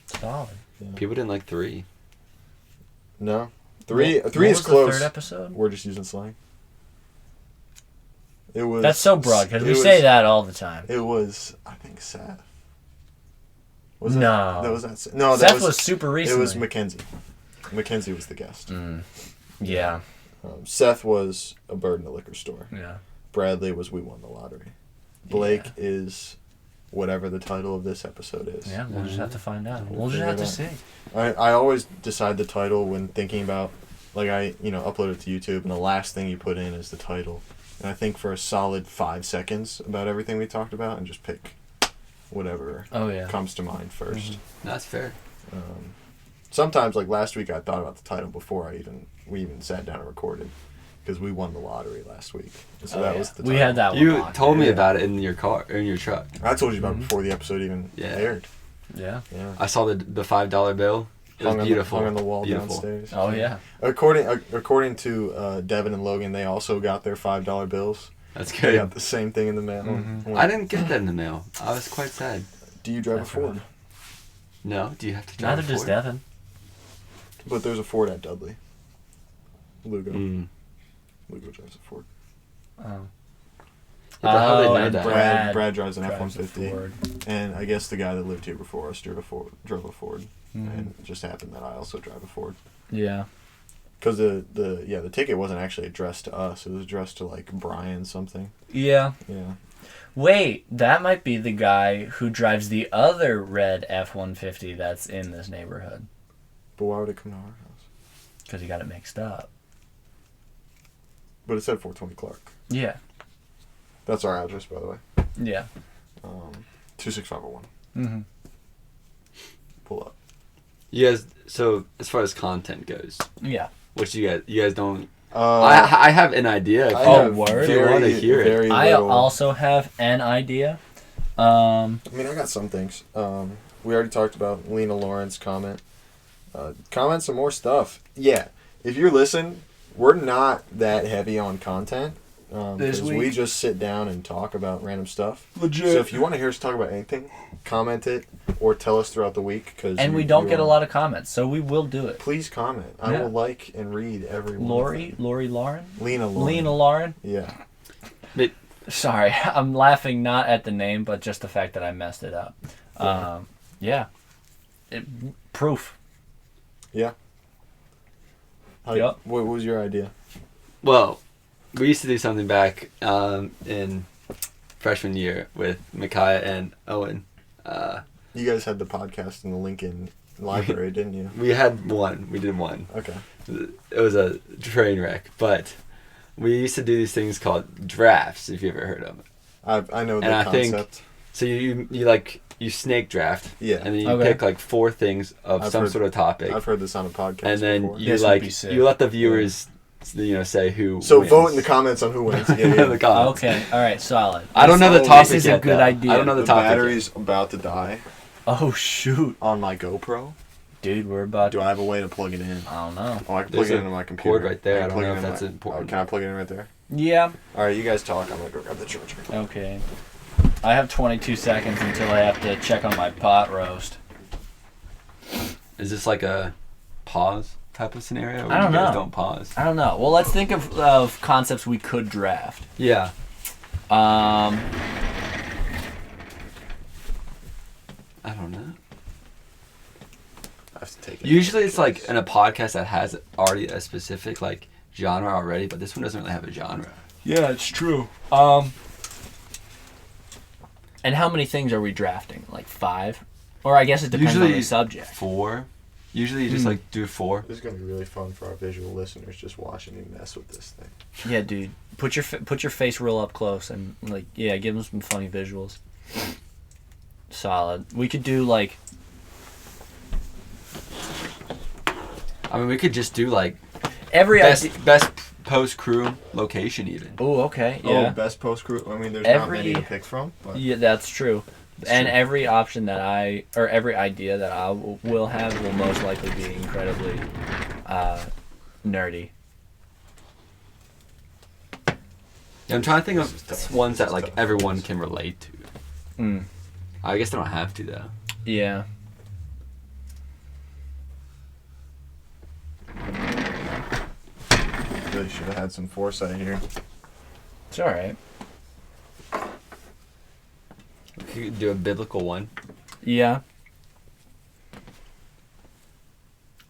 Speaker 2: Solid.
Speaker 1: Yeah.
Speaker 3: People didn't like 3.
Speaker 1: No. Three
Speaker 2: What
Speaker 1: is
Speaker 2: was
Speaker 1: close.
Speaker 2: The third episode?
Speaker 1: We're just using slang. It was.
Speaker 2: That's so broad because
Speaker 1: it
Speaker 2: we
Speaker 1: was-
Speaker 2: say that all the time.
Speaker 1: It was, I think, Seth.
Speaker 2: No.
Speaker 1: That was that. No,
Speaker 2: Seth
Speaker 1: that
Speaker 2: was super
Speaker 1: It
Speaker 2: recently.
Speaker 1: was Mackenzie. Mackenzie was the guest.
Speaker 2: Yeah.
Speaker 1: Seth was a bird in a liquor store.
Speaker 2: Yeah.
Speaker 1: Bradley was We Won the Lottery. Blake is whatever the title of this episode is.
Speaker 2: Yeah, we'll just have to find out.
Speaker 1: We'll
Speaker 2: We'll just
Speaker 1: figure
Speaker 2: have to
Speaker 1: it
Speaker 2: see.
Speaker 1: I always decide the title when thinking about, like, I upload it to YouTube and the last thing you put in is the title. And I think for a solid 5 seconds about everything we talked about and just pick whatever
Speaker 2: Oh, yeah.
Speaker 1: comes to mind first.
Speaker 3: That's fair.
Speaker 1: Sometimes, like last week, I thought about the title before we even sat down and recorded. because we won the lottery last week. So
Speaker 2: Oh,
Speaker 1: that
Speaker 2: yeah.
Speaker 1: was the
Speaker 2: We
Speaker 1: title.
Speaker 2: had that one.
Speaker 3: You
Speaker 2: locked.
Speaker 3: told me
Speaker 1: Yeah.
Speaker 3: about it in your car, or in your truck.
Speaker 1: I told you about
Speaker 2: Mhm.
Speaker 1: it before the episode even
Speaker 3: Yeah.
Speaker 1: aired.
Speaker 2: Yeah.
Speaker 1: Yeah.
Speaker 3: I saw the $5 bill. It was beautiful.
Speaker 1: Hung on the wall
Speaker 3: Beautiful.
Speaker 1: downstairs.
Speaker 2: Oh yeah.
Speaker 1: According to Devin and Logan, they also got their $5 bills.
Speaker 3: That's
Speaker 1: They
Speaker 3: good.
Speaker 1: got the same thing in the mail.
Speaker 2: Mhm.
Speaker 1: Went,
Speaker 3: I didn't get that in the mail. I was quite sad.
Speaker 1: Do you drive
Speaker 2: That's
Speaker 1: a Ford?
Speaker 2: right.
Speaker 3: No, do you have to drive
Speaker 2: Neither
Speaker 3: a
Speaker 2: does
Speaker 3: Ford?
Speaker 2: Devin.
Speaker 1: But there's a Ford at Dudley. Lugo.
Speaker 3: Mm.
Speaker 1: Lugo drives a Ford.
Speaker 2: Oh.
Speaker 3: Yeah, but how they know
Speaker 2: and
Speaker 3: that?
Speaker 1: Brad drives an
Speaker 2: drives a
Speaker 1: F-150.
Speaker 2: Ford.
Speaker 1: And I guess the guy that lived here before us drove a Ford.
Speaker 2: Mhm.
Speaker 1: And it just happened that I also drive a Ford.
Speaker 2: Yeah.
Speaker 1: Because the ticket wasn't actually addressed to us. It was addressed to like Brian something.
Speaker 2: Yeah.
Speaker 1: Yeah.
Speaker 2: Wait, that might be the guy who drives the other red F-150 that's in this neighborhood.
Speaker 1: But why would it come to our house?
Speaker 2: Because he got it mixed up.
Speaker 1: But it said 420 Clark.
Speaker 2: Yeah.
Speaker 1: That's our address, by the way.
Speaker 2: Yeah.
Speaker 1: 26501.
Speaker 2: Mm-hmm.
Speaker 1: Pull up.
Speaker 3: You guys, so as far as content goes,
Speaker 2: Yeah.
Speaker 3: what you guys don't.
Speaker 1: Uh,
Speaker 3: I have an idea. If
Speaker 1: I
Speaker 3: you-
Speaker 1: have
Speaker 2: word?
Speaker 3: If you want to hear it.
Speaker 1: very
Speaker 2: I
Speaker 1: little-
Speaker 2: also have an idea.
Speaker 1: I mean, I got some things. We already talked about Lena Lawrence comment. Comment some more stuff. Yeah, if you're listening, we're not that heavy on content.
Speaker 2: This
Speaker 1: 'Cause
Speaker 2: week.
Speaker 1: we just sit down and talk about random stuff.
Speaker 2: Legit.
Speaker 1: So if you want to hear us talk about anything, comment it or tell us throughout the week.
Speaker 2: And we don't get a lot of comments, so we will do it.
Speaker 1: Please comment. I
Speaker 2: Yeah.
Speaker 1: will like and read every one.
Speaker 2: Lori Lauren?
Speaker 1: Lena Lawrence.
Speaker 2: Lena Lauren?
Speaker 1: Yeah.
Speaker 2: Sorry, I'm laughing not at the name, but just the fact that I messed it up.
Speaker 1: Yeah.
Speaker 2: Yeah. Proof. Yep.
Speaker 1: What was your idea?
Speaker 3: Well, we used to do something back in freshman year with Micaiah and Owen.
Speaker 1: You guys had the podcast in the Lincoln Library, didn't you?
Speaker 3: We had one. We did one.
Speaker 1: Okay.
Speaker 3: It was a train wreck, but we used to do these things called drafts. If you ever heard of it.
Speaker 1: I know the
Speaker 3: And I think-
Speaker 1: concept.
Speaker 3: So you snake draft.
Speaker 1: Yeah.
Speaker 3: And then you
Speaker 2: Okay.
Speaker 3: pick like 4 things of
Speaker 1: I've
Speaker 3: some
Speaker 1: heard-
Speaker 3: sort of topic,
Speaker 1: I've heard this on a podcast
Speaker 3: and then
Speaker 1: before.
Speaker 3: you
Speaker 2: This would be sick.
Speaker 3: you let the viewers say who.
Speaker 1: So
Speaker 3: wins.
Speaker 1: vote in the comments on who wins. Yeah,
Speaker 3: In the comments.
Speaker 2: Okay, alright, solid.
Speaker 3: I don't know the
Speaker 1: This
Speaker 3: topic
Speaker 2: is a
Speaker 3: yet,
Speaker 2: good
Speaker 3: though.
Speaker 2: idea.
Speaker 3: I don't know the
Speaker 1: The
Speaker 3: topic.
Speaker 1: battery's about to die
Speaker 2: Oh, shoot.
Speaker 1: on my GoPro.
Speaker 2: Dude, we're about
Speaker 1: Do I have a way to plug it in?
Speaker 2: I don't know.
Speaker 1: Oh, I can plug
Speaker 3: There's
Speaker 1: it
Speaker 3: a
Speaker 1: into my computer.
Speaker 3: cord right there.
Speaker 1: can
Speaker 3: I don't
Speaker 1: plug
Speaker 3: know
Speaker 1: it
Speaker 3: if
Speaker 1: in
Speaker 3: that's
Speaker 1: my-
Speaker 3: important.
Speaker 1: Oh, can I plug it in right there?
Speaker 2: Yeah.
Speaker 1: All right, you guys talk. I'm gonna go grab the charger.
Speaker 2: Okay. I have 22 seconds until I have to check on my pot roast.
Speaker 3: Is this like a pause type of scenario? Or
Speaker 2: I don't
Speaker 3: you guys
Speaker 2: know.
Speaker 3: Don't pause.
Speaker 2: I don't know. Well, let's think of concepts we could draft.
Speaker 3: Yeah.
Speaker 2: Um,
Speaker 3: I don't know.
Speaker 1: I have to take it.
Speaker 3: Usually it's like in a podcast that has already a specific like genre already, but this one doesn't really have a genre.
Speaker 2: yeah, it's true. And how many things are we drafting? Like 5? Or I guess it depends on
Speaker 3: Usually
Speaker 2: the subject.
Speaker 3: 4. Usually you just
Speaker 2: Hmm.
Speaker 3: like do 4.
Speaker 1: This is gonna be really fun for our visual listeners just watching me mess with this thing.
Speaker 2: Yeah, dude. Put your face real up close and like give them some funny visuals. Solid. We could do like
Speaker 3: I mean, we could just do like
Speaker 2: every idea.
Speaker 3: best post crew location even.
Speaker 2: Oh, okay.
Speaker 1: Oh,
Speaker 2: Yeah.
Speaker 1: best post group. I mean, there's
Speaker 2: Every-
Speaker 1: not many to pick from. But
Speaker 2: Yeah, that's true.
Speaker 1: It's
Speaker 2: And
Speaker 1: true.
Speaker 2: every option that every idea that I will have will most likely be incredibly nerdy.
Speaker 3: Yeah, I'm trying to think
Speaker 1: This is
Speaker 3: of
Speaker 1: tough.
Speaker 3: ones
Speaker 1: This
Speaker 3: that
Speaker 1: is
Speaker 3: like
Speaker 1: tough.
Speaker 3: everyone can relate to.
Speaker 2: Mm.
Speaker 3: I guess they don't have to though.
Speaker 2: Yeah.
Speaker 1: really should have had some foresight here.
Speaker 2: It's all right.
Speaker 3: We could do a biblical one.
Speaker 2: Yeah.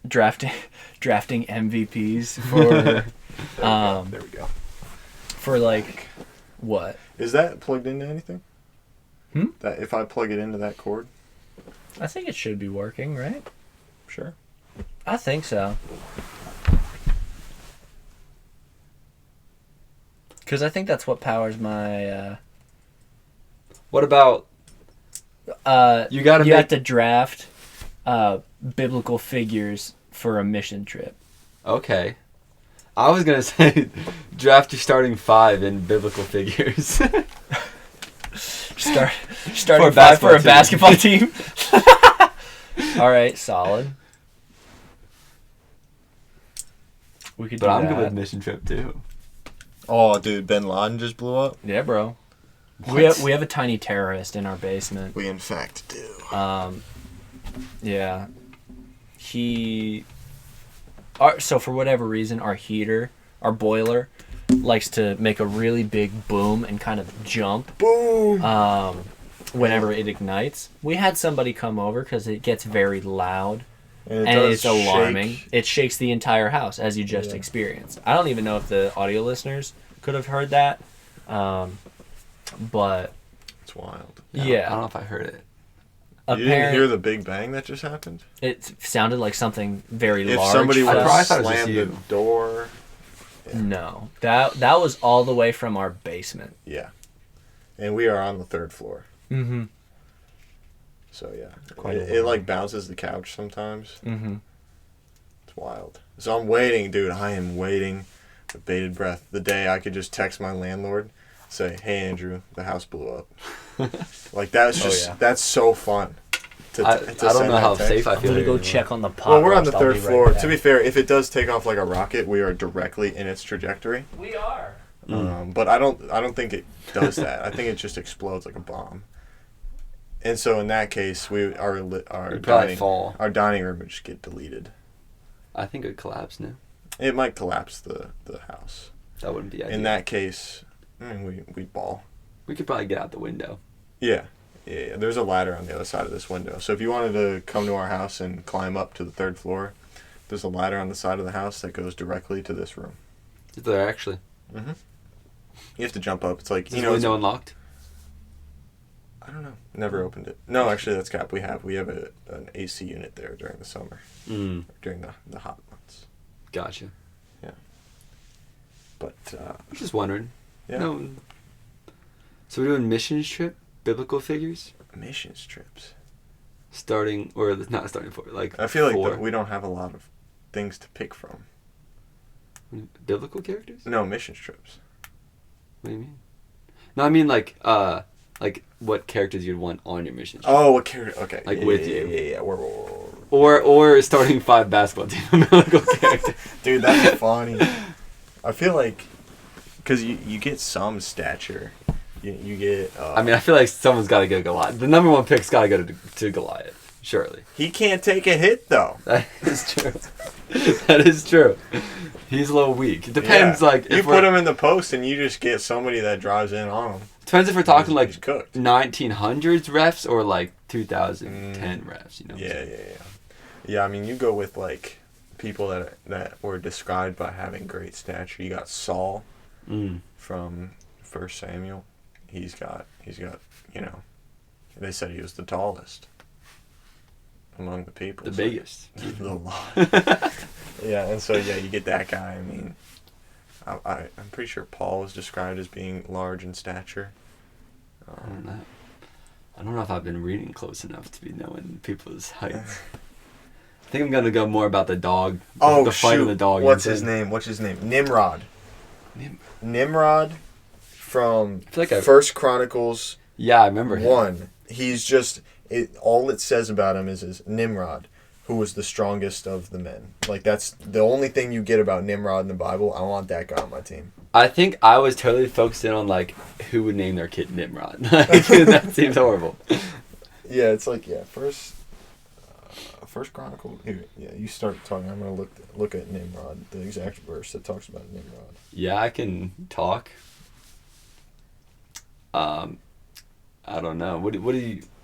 Speaker 2: Drafting MVPs for
Speaker 1: There we go.
Speaker 2: for like what?
Speaker 1: Is that plugged into anything?
Speaker 2: Hmm?
Speaker 1: That if I plug it into that cord?
Speaker 2: I think it should be working, right?
Speaker 1: Sure.
Speaker 2: I think so. Because I think that's what powers my.
Speaker 3: What about you gotta
Speaker 2: you
Speaker 3: make
Speaker 2: have to draft biblical figures for a mission trip.
Speaker 3: okay. I was gonna say, draft your starting 5 in biblical figures.
Speaker 2: Starting five for a basketball team. All right, solid. We could.
Speaker 3: But
Speaker 2: do
Speaker 3: I'm
Speaker 2: that.
Speaker 3: good with mission trip too.
Speaker 1: Oh, dude, Bin Laden just blew up.
Speaker 2: Yeah, bro.
Speaker 1: What?
Speaker 2: We have a tiny terrorist in our basement.
Speaker 1: We in fact do.
Speaker 2: Yeah. So for whatever reason, our boiler, likes to make a really big boom and kind of jump.
Speaker 1: Boom.
Speaker 2: Whenever it ignites. We had somebody come over because it gets very loud.
Speaker 1: And
Speaker 2: And it's
Speaker 1: does
Speaker 2: alarming.
Speaker 1: shake.
Speaker 2: It shakes the entire house, as you just experienced. I don't even know if the audio listeners could have heard that. But
Speaker 1: It's wild.
Speaker 3: I
Speaker 2: yeah,
Speaker 3: don't know if I heard it.
Speaker 1: You didn't hear the big bang that just happened?
Speaker 2: it sounded like something very
Speaker 1: If
Speaker 2: large.
Speaker 1: somebody would
Speaker 3: I probably
Speaker 1: have
Speaker 3: thought it was
Speaker 1: slammed
Speaker 3: just
Speaker 1: the
Speaker 3: you.
Speaker 1: door.
Speaker 2: No, that was all the way from our basement.
Speaker 1: Yeah. And we are on the 3rd floor.
Speaker 2: Mm-hmm.
Speaker 1: So yeah.
Speaker 2: Quite
Speaker 1: It like bounces the couch sometimes.
Speaker 2: Mm-hmm.
Speaker 1: It's wild. So I'm waiting, dude. I am waiting with bated breath. The day I could just text my landlord, say, "Hey Andrew, the house blew up." Like that's just that's so fun.
Speaker 3: I don't know how safe I
Speaker 2: I'm
Speaker 3: feel.
Speaker 2: gonna go
Speaker 3: anymore.
Speaker 2: check on the pot.
Speaker 1: Well, we're on the
Speaker 2: roast. I'll
Speaker 1: 3rd
Speaker 2: be right
Speaker 1: floor.
Speaker 2: back.
Speaker 1: To be fair, if it does take off like a rocket, we are directly in its trajectory.
Speaker 2: We are.
Speaker 1: But I don't think it does that. I think it just explodes like a bomb. And so in that case, our
Speaker 3: You'd probably
Speaker 1: dining
Speaker 3: fall.
Speaker 1: our dining room would just get deleted.
Speaker 3: I think it collapsed now.
Speaker 1: It might collapse the house.
Speaker 3: That wouldn't be ideal.
Speaker 1: In that case, I mean, we'd ball.
Speaker 3: We could probably get out the window.
Speaker 1: Yeah. There's a ladder on the other side of this window. So if you wanted to come to our house and climb up to the 3rd floor, there's a ladder on the side of the house that goes directly to this room.
Speaker 3: Is there actually?
Speaker 1: Mm-hmm. You have to jump up. It's like,
Speaker 3: Is the window unlocked?
Speaker 1: I don't know. Never opened it. No, actually, that's cap. We have an AC unit there during the summer, during the hot months.
Speaker 3: Gotcha.
Speaker 1: But
Speaker 3: I'm just wondering.
Speaker 1: yeah,
Speaker 3: No. So we're doing missions trip, biblical figures,
Speaker 1: missions trips.
Speaker 3: starting or not starting for like.
Speaker 1: I feel like
Speaker 3: 4
Speaker 1: we don't have a lot of things to pick from.
Speaker 3: biblical characters.
Speaker 1: No missions trips.
Speaker 3: What do you mean? No, I mean like what characters you'd want on your mission trip.
Speaker 1: Oh, what character? Okay,
Speaker 3: Like
Speaker 1: yeah,
Speaker 3: with
Speaker 1: yeah,
Speaker 3: you.
Speaker 1: Yeah. We're
Speaker 3: Or starting 5 basketball team biblical characters.
Speaker 1: dude, that's funny. I feel like because you get some stature, you get.
Speaker 3: I mean, I feel like someone's got to go Goliath. The number 1 pick's got to go to Goliath, surely.
Speaker 1: he can't take a hit though.
Speaker 3: That is true. That is true. He's a little weak. It depends,
Speaker 1: Yeah.
Speaker 3: like
Speaker 1: you
Speaker 3: if
Speaker 1: put
Speaker 3: we're-
Speaker 1: him in the post and you just get somebody that drives in on him.
Speaker 3: Depends if we're talking
Speaker 1: He's
Speaker 3: like
Speaker 1: cooked.
Speaker 3: 1900s refs or like 2010 refs. You know. What I'm saying?
Speaker 1: Yeah. I mean, you go with like people that were described by having great stature. You got Saul from 1 Samuel. He's got they said he was the tallest among the people.
Speaker 3: The
Speaker 1: so-
Speaker 3: biggest.
Speaker 1: the lot. Yeah, and so you get that guy. I mean, I'm pretty sure Paul was described as being large in stature.
Speaker 3: I don't know if I've been reading close enough to be knowing people's heights. I think I'm gonna go more about the dog. The fight of the dog.
Speaker 1: What's his name? Nimrod. Nimrod from
Speaker 3: I feel like
Speaker 1: 1 Chronicles
Speaker 3: Yeah, I remember him.
Speaker 1: 1. He's just all it says about him is Nimrod, who was the strongest of the men. Like that's the only thing you get about Nimrod in the Bible. I want that guy on my team.
Speaker 3: I think I was totally focused in on like who would name their kid Nimrod. That seems horrible.
Speaker 1: Yeah, it's like First Chronicle. Here, you start talking. I'm gonna look at Nimrod, the exact verse that talks about Nimrod.
Speaker 3: Yeah, I can talk. I don't know. What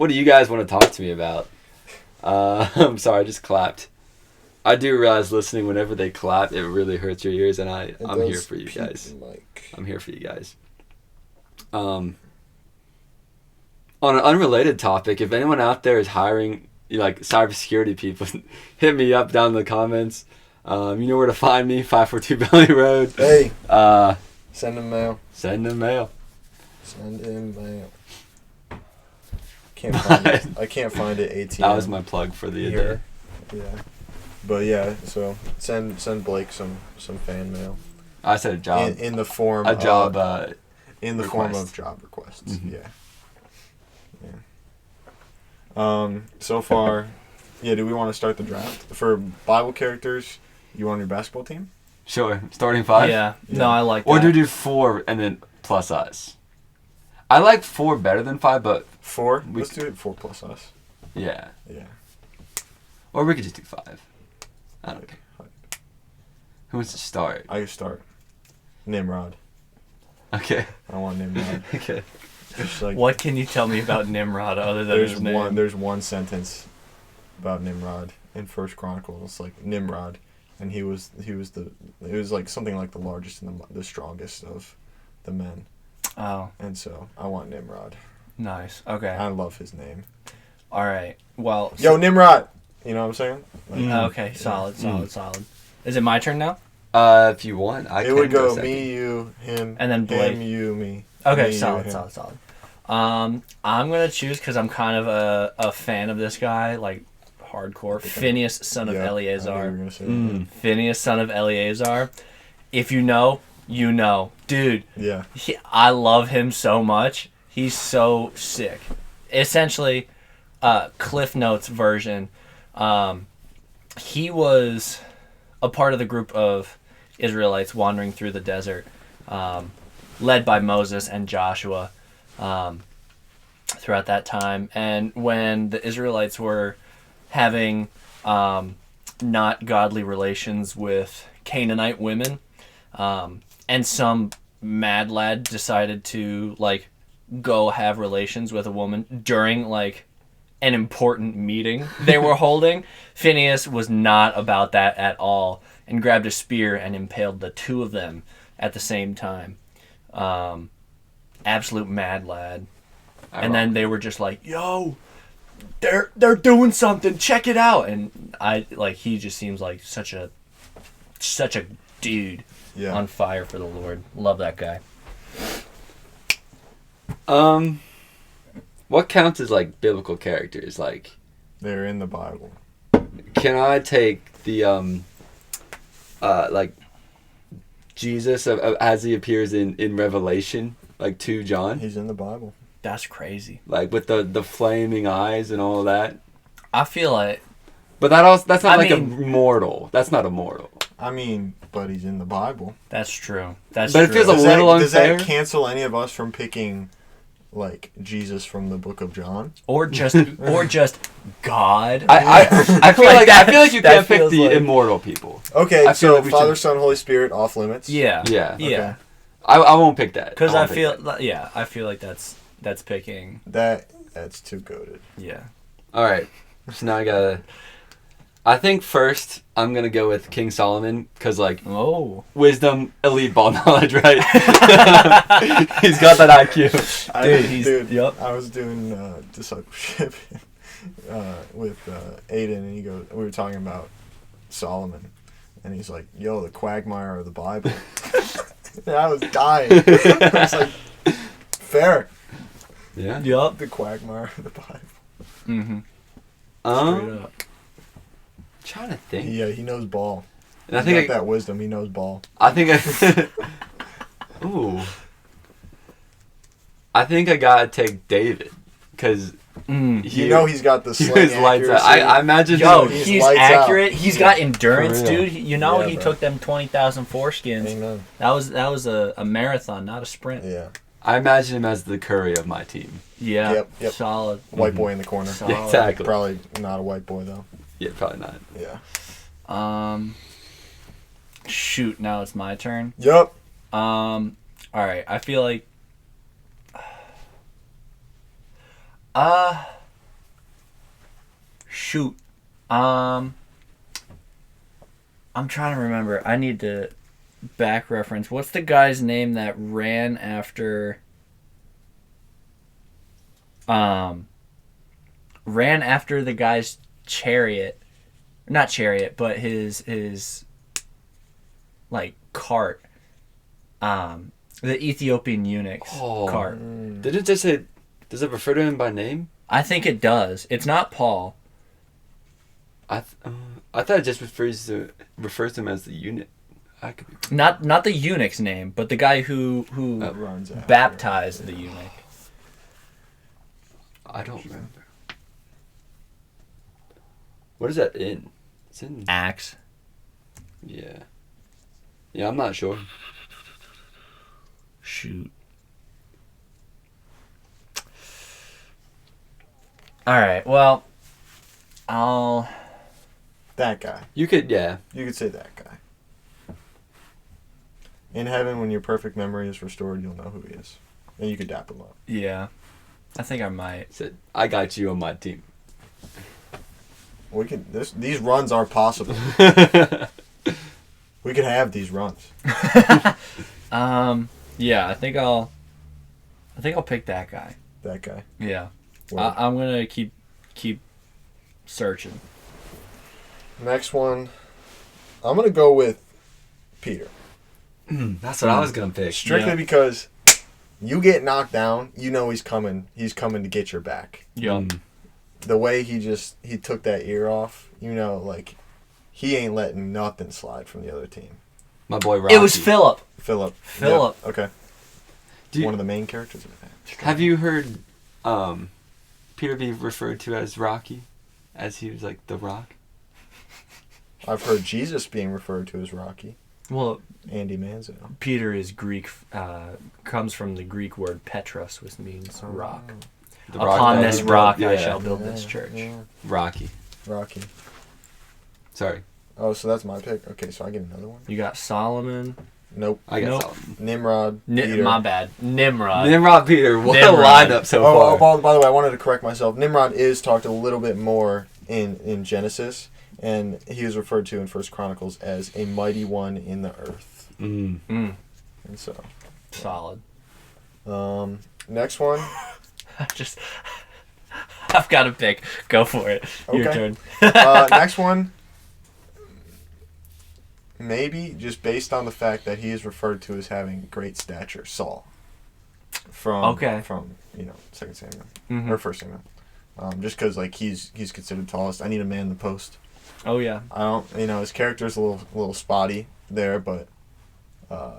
Speaker 3: do you guys want to talk to me about? I'm sorry, I just clapped. I do realize listening whenever they clap, it really hurts your ears, and I'm here for you guys. I'm here for you guys. On an unrelated topic, if anyone out there is hiring like cybersecurity people, hit me up down in the comments. You know where to find me, 542 Valley Road.
Speaker 1: Hey, send him mail.
Speaker 3: Send them mail.
Speaker 1: Send him mail. Can't find it. I can't find it. ATM.
Speaker 3: That was my plug for the day.
Speaker 1: Yeah. But yeah, so send Blake some fan mail.
Speaker 3: I said a job.
Speaker 1: in the form
Speaker 3: A job.
Speaker 1: in the form
Speaker 3: request.
Speaker 1: of job requests.
Speaker 3: Mhm.
Speaker 1: Yeah. So far, yeah. Do we want to start the draft for Bible characters? You on your basketball team?
Speaker 3: Sure. Starting 5.
Speaker 2: Yeah.
Speaker 1: Yeah.
Speaker 2: No, I like
Speaker 3: Or
Speaker 2: that.
Speaker 3: do 4 and then plus us. I like 4 better than 5, but
Speaker 1: 4.
Speaker 3: We-
Speaker 1: Let's do it 4 plus us.
Speaker 3: yeah.
Speaker 1: Yeah.
Speaker 3: Or we could just do 5. I don't care. Who wants to start?
Speaker 1: I can start. Nimrod.
Speaker 3: Okay.
Speaker 1: I want Nimrod.
Speaker 3: Okay.
Speaker 1: Just like
Speaker 2: What can you tell me about Nimrod other than his name?
Speaker 1: there's one sentence about Nimrod in First Chronicles. It's like Nimrod, and he was like something like the largest and the strongest of the men,
Speaker 2: Oh,
Speaker 1: and so I want Nimrod.
Speaker 2: nice. Okay.
Speaker 1: I love his name.
Speaker 2: All right. Well.
Speaker 1: Yo, Nimrod. You know what I'm saying? Like,
Speaker 3: Mm.
Speaker 2: Okay. Solid. Solid.
Speaker 3: Mm.
Speaker 2: Solid. Is it my turn now?
Speaker 3: If you want, I
Speaker 1: it
Speaker 3: can
Speaker 1: would go
Speaker 3: second.
Speaker 1: me, you, him,
Speaker 2: And then Blake.
Speaker 1: him, you, me.
Speaker 2: Okay.
Speaker 1: Me, you,
Speaker 2: solid.
Speaker 1: him.
Speaker 2: Solid. Solid. I'm gonna choose because I'm kind of a fan of this guy, like hardcore. Phineas, son of
Speaker 1: Yeah, I knew you were
Speaker 2: Eleazar.
Speaker 1: gonna say
Speaker 3: Mm.
Speaker 2: Phineas, son of Eleazar. If you know, you know, dude.
Speaker 1: that. Yeah.
Speaker 2: I love him so much. He's so sick. Essentially, Cliff Notes version. He was a part of the group of Israelites wandering through the desert, led by Moses and Joshua throughout that time. And when the Israelites were having not godly relations with Canaanite women, and some mad lad decided to like go have relations with a woman during like an important meeting they were holding. Phineas was not about that at all and grabbed a spear and impaled the two of them at the same time. Absolute mad lad. And then they were just like, yo, they're doing something, check it out. And he just seems like such a dude.
Speaker 1: Yeah.
Speaker 2: On fire for the Lord. Love that guy.
Speaker 3: What counts as like biblical characters? Like,
Speaker 1: They're in the Bible.
Speaker 3: can I take the like Jesus as he appears in Revelation, like to John,
Speaker 1: He's in the Bible.
Speaker 2: That's crazy.
Speaker 3: like with the flaming eyes and all that?
Speaker 2: I feel like
Speaker 3: But that's not
Speaker 2: I
Speaker 3: a
Speaker 2: mean-
Speaker 3: mortal. That's not a mortal.
Speaker 1: I mean, but he's in the Bible.
Speaker 2: that's true. That's
Speaker 3: But it
Speaker 2: true.
Speaker 3: feels a
Speaker 1: Does
Speaker 3: little
Speaker 1: that, does
Speaker 3: unfair.
Speaker 1: that cancel any of us from picking, like, Jesus from the Book of John?
Speaker 2: or just God.
Speaker 3: I feel
Speaker 2: Like
Speaker 3: like I feel like you
Speaker 2: that
Speaker 3: can't pick
Speaker 2: feels
Speaker 3: the
Speaker 2: like-
Speaker 3: immortal people.
Speaker 1: Okay,
Speaker 3: I feel
Speaker 1: so
Speaker 3: like we
Speaker 1: Father,
Speaker 3: should-
Speaker 1: Son, Holy Spirit off limits.
Speaker 2: yeah.
Speaker 3: Yeah.
Speaker 2: Yeah.
Speaker 1: Okay.
Speaker 3: I won't pick that.
Speaker 2: Because I
Speaker 3: won't pick
Speaker 2: feel
Speaker 3: that.
Speaker 2: I feel like that's picking.
Speaker 1: That's too goated.
Speaker 2: Yeah.
Speaker 3: All right. So now I think first I'm gonna go with King Solomon because like
Speaker 2: Oh.
Speaker 3: wisdom, elite ball knowledge, right? He's got that IQ.
Speaker 2: Yep.
Speaker 1: I was doing discipleship with Aiden, and we were talking about Solomon, and he's like, "Yo, the quagmire of the Bible." And I was dying. I was like, "Fair,
Speaker 3: Yeah.
Speaker 2: Yep.
Speaker 1: the quagmire of the Bible."
Speaker 2: Mm-hmm.
Speaker 3: Um,
Speaker 2: up.
Speaker 3: trying to think.
Speaker 1: Yeah, he knows ball.
Speaker 3: And I
Speaker 1: He's
Speaker 3: think
Speaker 1: got that wisdom. He knows ball.
Speaker 3: Ooh. I think I gotta take David because
Speaker 2: Mm.
Speaker 1: He's got the
Speaker 3: he
Speaker 1: sling
Speaker 3: was lights out.
Speaker 1: accuracy.
Speaker 3: I imagine.
Speaker 2: Yo,
Speaker 1: He's
Speaker 2: he's
Speaker 1: lights out.
Speaker 2: accurate. He's got endurance,
Speaker 3: For real.
Speaker 2: dude. You know
Speaker 1: Yeah,
Speaker 2: he
Speaker 1: bro.
Speaker 2: took them 20,000 foreskins.
Speaker 1: Amen.
Speaker 2: That was a marathon, not a sprint.
Speaker 1: Yeah,
Speaker 3: I imagine him as the Curry of my team.
Speaker 2: Yeah.
Speaker 1: Yep.
Speaker 2: Solid.
Speaker 1: white boy in the corner.
Speaker 2: Solid.
Speaker 3: Yeah, exactly.
Speaker 1: Probably not a white boy though.
Speaker 3: Yeah, probably not.
Speaker 1: Yeah.
Speaker 2: Shoot, now it's my turn.
Speaker 1: Yup.
Speaker 2: All right. I feel like shoot. I'm trying to remember. I need to back reference. What's the guy's name that ran after the guy's chariot? Not chariot, but his like cart. The Ethiopian eunuch's
Speaker 3: Oh.
Speaker 2: cart.
Speaker 3: Did it just say? Does it refer to him by name?
Speaker 2: I think it does. It's not Paul.
Speaker 3: I thought it just refers to him as the unit. I could be.
Speaker 2: Not the eunuch's name, but the guy who
Speaker 1: Runs after.
Speaker 2: baptized the eunuch.
Speaker 3: I don't remember. What is that in? It's in.
Speaker 2: Acts.
Speaker 3: Yeah. Yeah, I'm not sure.
Speaker 2: Shoot. All right. Well, I'll.
Speaker 1: That guy.
Speaker 3: You could, yeah.
Speaker 1: You could say that guy. In heaven, when your perfect memory is restored, you'll know who he is, and you could dap him up.
Speaker 2: Yeah. I think I might.
Speaker 3: Said, I got you on my team.
Speaker 1: We can. These runs are possible. We could have these runs.
Speaker 2: Yeah. I think I'll pick that guy.
Speaker 1: That guy.
Speaker 2: Yeah.
Speaker 1: Word.
Speaker 2: I'm gonna keep searching.
Speaker 1: Next one, I'm gonna go with Peter.
Speaker 3: That's what I was going to pick.
Speaker 1: Strictly
Speaker 2: Yeah.
Speaker 1: because you get knocked down, you know he's coming. He's coming to get your back.
Speaker 2: Yup.
Speaker 1: The way he took that ear off, you know, like he ain't letting nothing slide from the other team.
Speaker 3: My boy Rocky.
Speaker 2: It was Philip.
Speaker 1: Philip.
Speaker 2: Philip.
Speaker 1: Yep. Okay.
Speaker 3: Do you-
Speaker 1: One of the main characters of that.
Speaker 3: Have you heard Peter be referred to as Rocky? As he was like the Rock?
Speaker 1: I've heard Jesus being referred to as Rocky.
Speaker 2: Well,
Speaker 1: Andy Manzo.
Speaker 2: Peter is Greek. Comes from the Greek word Petros, which means
Speaker 1: Oh.
Speaker 2: rock.
Speaker 3: The
Speaker 2: Upon
Speaker 3: that
Speaker 2: this
Speaker 3: he
Speaker 2: rock
Speaker 3: built?
Speaker 2: I
Speaker 3: Yeah.
Speaker 2: shall build this church.
Speaker 1: Yeah.
Speaker 3: Rocky.
Speaker 1: Rocky.
Speaker 3: Sorry.
Speaker 1: Oh, so that's my pick. Okay, so I get another one.
Speaker 2: You got Solomon.
Speaker 1: Nope.
Speaker 3: I got
Speaker 2: Nope.
Speaker 3: something.
Speaker 1: Nimrod. Peter.
Speaker 2: My bad. Nimrod.
Speaker 3: Nimrod Peter. What
Speaker 2: Nimrod.
Speaker 3: a lineup so
Speaker 1: Oh,
Speaker 3: far.
Speaker 1: by the way, I wanted to correct myself. Nimrod is talked a little bit more in Genesis, and he is referred to in First Chronicles as a mighty one in the earth.
Speaker 3: Mm.
Speaker 2: Mm,
Speaker 1: And so,
Speaker 2: solid.
Speaker 1: next one.
Speaker 2: I've got a pick. Go for it. Your
Speaker 1: Okay.
Speaker 2: turn.
Speaker 1: Next one. Maybe just based on the fact that he is referred to as having great stature, Saul. From 2 Samuel
Speaker 2: Mhm.
Speaker 1: or 1 Samuel. Just because like he's considered tallest. I need a man in the post.
Speaker 2: Oh yeah.
Speaker 1: I don't, his character's a little spotty there, but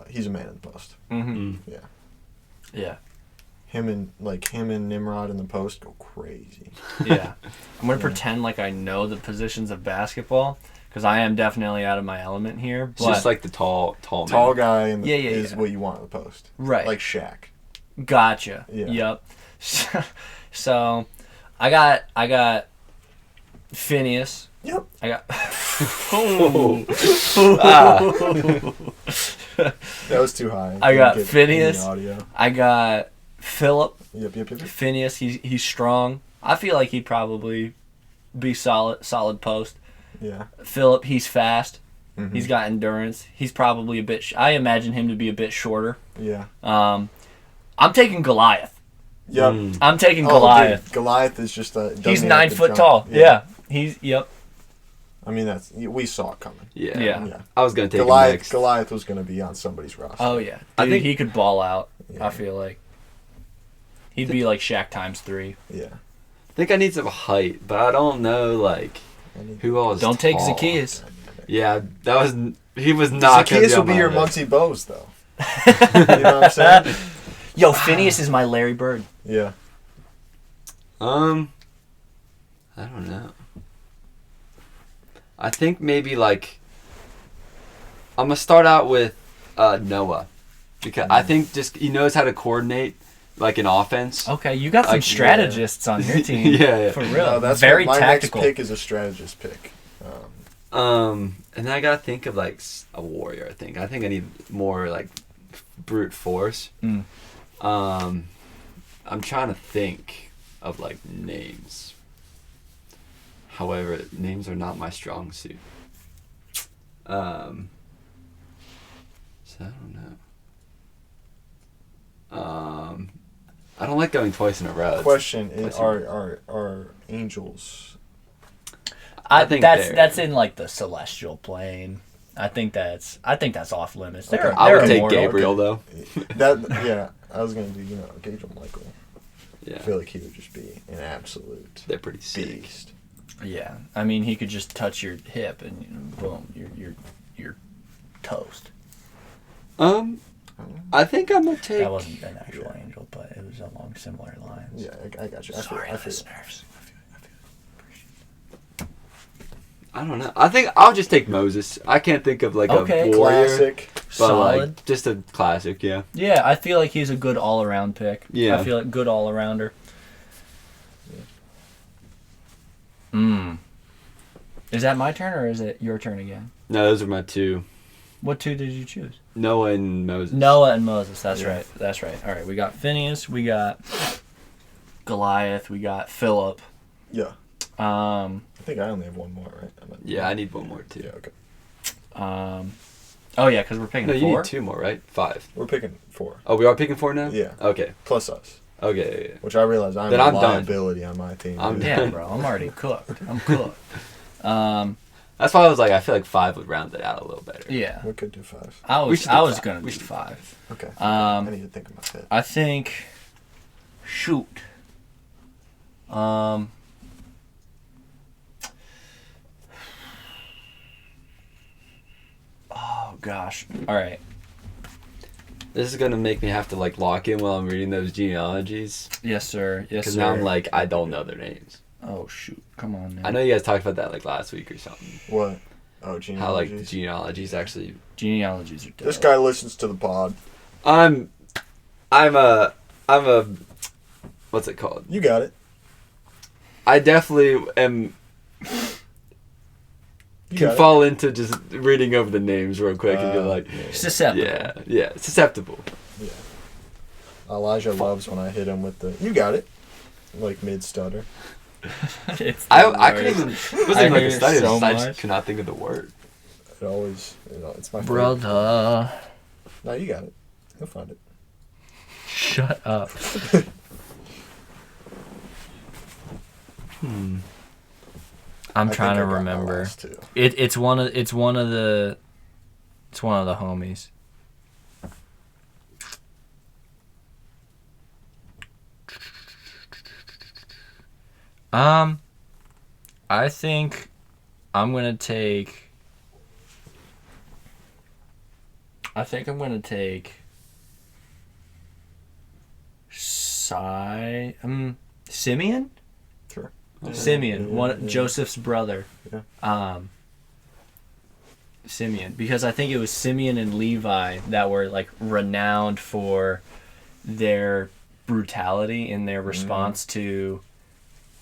Speaker 1: he's a man in the post.
Speaker 2: Mm-hmm.
Speaker 3: Mm.
Speaker 1: Yeah,
Speaker 2: Yeah.
Speaker 1: him and Nimrod in the post go crazy.
Speaker 2: Yeah. I'm gonna
Speaker 1: Yeah.
Speaker 2: pretend like I know the positions of basketball because I am definitely out of my element here.
Speaker 3: It's
Speaker 2: But
Speaker 3: just like the tall man.
Speaker 1: Tall guy in the,
Speaker 2: Yeah,
Speaker 1: is
Speaker 2: yeah.
Speaker 1: what you want in the post,
Speaker 2: right.
Speaker 1: like Shaq.
Speaker 2: Gotcha.
Speaker 1: Yeah.
Speaker 2: Yep. So, I got Phineas.
Speaker 1: Yep.
Speaker 2: I got.
Speaker 1: That was too high.
Speaker 2: I got
Speaker 1: Didn't get
Speaker 2: Phineas.
Speaker 1: any audio.
Speaker 2: I got Philip.
Speaker 1: Yep.
Speaker 2: Phineas. He's strong. I feel like he'd probably be solid post.
Speaker 1: Yeah.
Speaker 2: Philip. He's fast.
Speaker 1: Mhm.
Speaker 2: He's got endurance. He's probably a bit. I imagine him to be a bit shorter.
Speaker 1: Yeah.
Speaker 2: I'm taking Goliath.
Speaker 1: Yep.
Speaker 3: Mm.
Speaker 2: I'm taking
Speaker 1: Oh,
Speaker 2: Goliath.
Speaker 1: dude, Goliath is just a.
Speaker 2: He's
Speaker 1: doesn't
Speaker 2: 9
Speaker 1: have to
Speaker 2: foot
Speaker 1: jump.
Speaker 2: tall. Yeah. He's yep.
Speaker 1: I mean we saw it coming.
Speaker 3: Yeah.
Speaker 2: Yeah.
Speaker 1: Yeah.
Speaker 3: I was going to take him
Speaker 1: Goliath.
Speaker 3: next.
Speaker 1: Goliath was going to be on somebody's roster.
Speaker 2: Oh yeah. Dude,
Speaker 3: I think-
Speaker 2: he could ball out.
Speaker 1: Yeah.
Speaker 2: I feel like he'd be like Shaq times 3.
Speaker 1: Yeah.
Speaker 3: I think I need some height, but I don't know, like, who else
Speaker 2: Don't take
Speaker 3: tall?
Speaker 2: Zacchaeus.
Speaker 3: Yeah, he was not going to
Speaker 1: Zacchaeus
Speaker 3: be
Speaker 1: will
Speaker 3: on
Speaker 1: be
Speaker 3: my
Speaker 1: your
Speaker 3: list.
Speaker 1: Muncie Bowes, though. You know what I'm saying?
Speaker 2: Yo, Phineas is my Larry Bird.
Speaker 1: Yeah.
Speaker 3: I don't know. I think maybe, like, I'm going to start out with Noah. Because I think just he knows how to coordinate, like, an offense.
Speaker 2: Okay, you got some
Speaker 3: Like,
Speaker 2: strategists on your team.
Speaker 3: Yeah.
Speaker 2: For real.
Speaker 1: No, that's
Speaker 2: Very
Speaker 1: my
Speaker 2: tactical.
Speaker 1: next pick is a strategist pick.
Speaker 3: And then I gotta think of like a warrior. I think I need more like brute force.
Speaker 2: Mm.
Speaker 3: I'm trying to think of like names. However, names are not my strong suit. So I don't know. I don't like going twice in a row.
Speaker 1: Question
Speaker 3: That's-
Speaker 1: are angels?
Speaker 3: I think
Speaker 2: that's
Speaker 3: they're-
Speaker 2: that's in like the celestial plane. I think that's off limits.
Speaker 1: Okay.
Speaker 2: They're,
Speaker 3: I
Speaker 2: they're
Speaker 3: would take
Speaker 2: immortal.
Speaker 3: Gabriel though.
Speaker 1: That I was gonna do Gabriel Michael.
Speaker 3: Yeah,
Speaker 1: I feel like he would just be an absolute
Speaker 3: they're pretty sick.
Speaker 1: beast.
Speaker 2: Yeah, I mean he could just touch your hip and boom, you're toast.
Speaker 3: I think I'm gonna take.
Speaker 2: That wasn't an actual angel, but it was along similar lines.
Speaker 1: Yeah, I got you.
Speaker 2: Sorry,
Speaker 1: I feel
Speaker 2: listeners.
Speaker 3: I don't know. I think I'll just take Moses. I can't think of like
Speaker 2: Okay.
Speaker 3: a warrior,
Speaker 1: classic.
Speaker 3: but
Speaker 2: Solid.
Speaker 3: like just a classic. Yeah.
Speaker 2: Yeah, I feel like he's a good all-around pick.
Speaker 3: Yeah.
Speaker 2: I feel like good all-arounder. Is that my turn or is it your turn again?
Speaker 3: No, those are my two.
Speaker 2: What two did you choose?
Speaker 3: Noah and Moses.
Speaker 2: Noah and Moses. That's
Speaker 1: Yeah.
Speaker 2: right. That's right. All right, we got Phineas. We got Goliath. We got Philip.
Speaker 1: Yeah.
Speaker 2: I
Speaker 1: I think I only have one more, right?
Speaker 3: Yeah, I need one more too.
Speaker 1: Yeah, okay.
Speaker 2: Oh yeah, because we're picking
Speaker 3: No, you
Speaker 2: 4.
Speaker 3: need 2 more, right? 5.
Speaker 1: We're picking 4.
Speaker 3: Oh, we are picking 4 now.
Speaker 1: Yeah.
Speaker 3: Okay.
Speaker 1: Plus us.
Speaker 3: Okay. Yeah.
Speaker 1: Which I realize I'm
Speaker 3: Then
Speaker 1: a
Speaker 3: I'm done.
Speaker 1: liability on my team.
Speaker 3: I'm
Speaker 1: dude.
Speaker 2: Yeah, bro. I'm already cooked. I'm cooked.
Speaker 3: That's why I was like, I feel like 5 would round it out a little better.
Speaker 2: Yeah.
Speaker 1: We could do 5.
Speaker 2: I
Speaker 3: We
Speaker 2: was
Speaker 3: should do
Speaker 2: I was
Speaker 3: 5.
Speaker 2: gonna
Speaker 3: We
Speaker 2: do
Speaker 3: should do
Speaker 2: 5.
Speaker 1: Okay.
Speaker 2: I
Speaker 1: I need to think about that.
Speaker 2: I think. Shoot. Oh gosh. All right.
Speaker 3: This is gonna make me have to like lock in while I'm reading those genealogies,
Speaker 2: Yes, sir. Yes,
Speaker 3: because
Speaker 2: sir.
Speaker 3: now I'm like, I don't know their names.
Speaker 2: Oh shoot! Come on, man.
Speaker 3: I know you guys talked about that like last week or something.
Speaker 1: What? Oh,
Speaker 3: How like the
Speaker 1: genealogies.
Speaker 3: genealogies actually.
Speaker 2: Genealogies are dope.
Speaker 1: This guy listens to the pod.
Speaker 3: I'm a what's it called?
Speaker 1: You got it.
Speaker 3: I definitely am
Speaker 1: You
Speaker 3: can
Speaker 1: got
Speaker 3: fall into just reading over the names real quick and be like,
Speaker 2: susceptible.
Speaker 3: yeah, susceptible.
Speaker 1: it. Yeah. Elijah loves when I hit him with the. You got it. Like mid stutter.
Speaker 2: It's
Speaker 3: I
Speaker 2: the
Speaker 3: couldn't
Speaker 2: worst.
Speaker 3: even. It wasn't
Speaker 2: I
Speaker 3: even like
Speaker 2: hate
Speaker 3: a
Speaker 2: it
Speaker 3: study.
Speaker 2: so
Speaker 3: I
Speaker 2: much.
Speaker 3: just cannot think of the word.
Speaker 1: It always. It's my favorite.
Speaker 2: Brother.
Speaker 1: No, you got it. You'll find it.
Speaker 2: Shut up. I'm
Speaker 1: I
Speaker 2: trying
Speaker 1: think
Speaker 2: to
Speaker 1: I got my
Speaker 2: remember.
Speaker 1: last two.
Speaker 2: It's one of the homies. I think I'm gonna take. Simeon.
Speaker 1: Sure.
Speaker 2: Simeon,
Speaker 1: Yeah,
Speaker 2: one
Speaker 1: yeah.
Speaker 2: Joseph's brother.
Speaker 1: Yeah.
Speaker 2: Simeon, because I think it was Simeon and Levi that were like renowned for their brutality in their response to,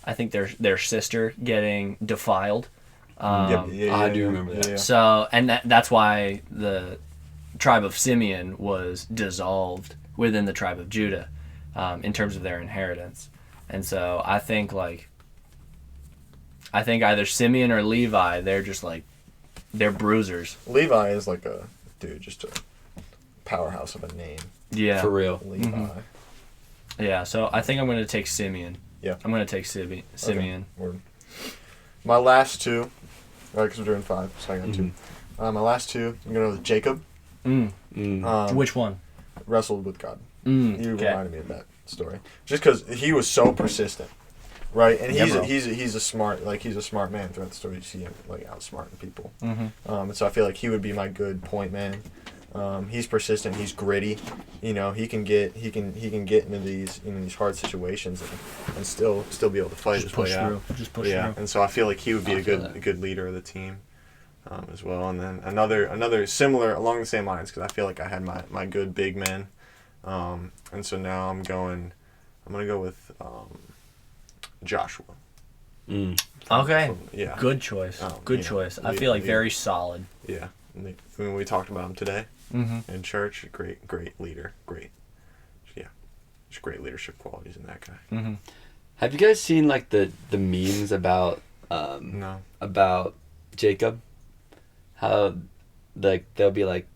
Speaker 2: I think their sister getting defiled.
Speaker 3: I do remember that.
Speaker 1: Yeah.
Speaker 2: So, and that's why the tribe of Simeon was dissolved within the tribe of Judah, in terms of their inheritance. And so I think either Simeon or Levi, they're bruisers.
Speaker 1: Levi is like a dude, just a powerhouse of a name.
Speaker 2: Yeah.
Speaker 3: For real.
Speaker 1: Levi.
Speaker 2: Yeah, so I think I'm going to take Simeon.
Speaker 1: Yeah.
Speaker 2: I'm going to take Simeon.
Speaker 1: Okay, word. My last two, right? Because we're doing 5, so I got 2. My last two, I'm going to go with Jacob.
Speaker 2: Which one?
Speaker 1: Wrestled with God.
Speaker 2: Okay.
Speaker 1: You reminded me of that story, just because he was so persistent, right? And
Speaker 2: Yeah,
Speaker 1: he's
Speaker 2: bro.
Speaker 1: he's a smart man throughout the story. You see him like outsmarting people,
Speaker 2: Mm-hmm.
Speaker 1: and so I feel like he would be my good point man. He's persistent. He's gritty. You know, he can get into these hard situations and still be able to fight
Speaker 2: Just
Speaker 1: his
Speaker 2: push
Speaker 1: way out.
Speaker 2: through. Just push
Speaker 1: Yeah,
Speaker 2: through.
Speaker 1: and so I feel like he would be
Speaker 3: I
Speaker 1: a
Speaker 3: feel
Speaker 1: good
Speaker 3: that.
Speaker 1: a good leader of the team, as well. And then another similar along the same lines, because I feel like I had my good big men, and so now I'm gonna go with Joshua.
Speaker 2: Okay.
Speaker 1: Yeah.
Speaker 2: Good choice. Good
Speaker 1: you know,
Speaker 2: choice. I
Speaker 1: lead-
Speaker 2: feel like
Speaker 1: lead.
Speaker 2: very solid.
Speaker 1: Yeah. I mean, we talked about him today
Speaker 2: Mm-hmm.
Speaker 1: in church. Great leader. Just great leadership qualities in that guy.
Speaker 2: Mm-hmm.
Speaker 3: Have you guys seen like the memes about
Speaker 1: No.
Speaker 3: about Jacob? How like they'll be like,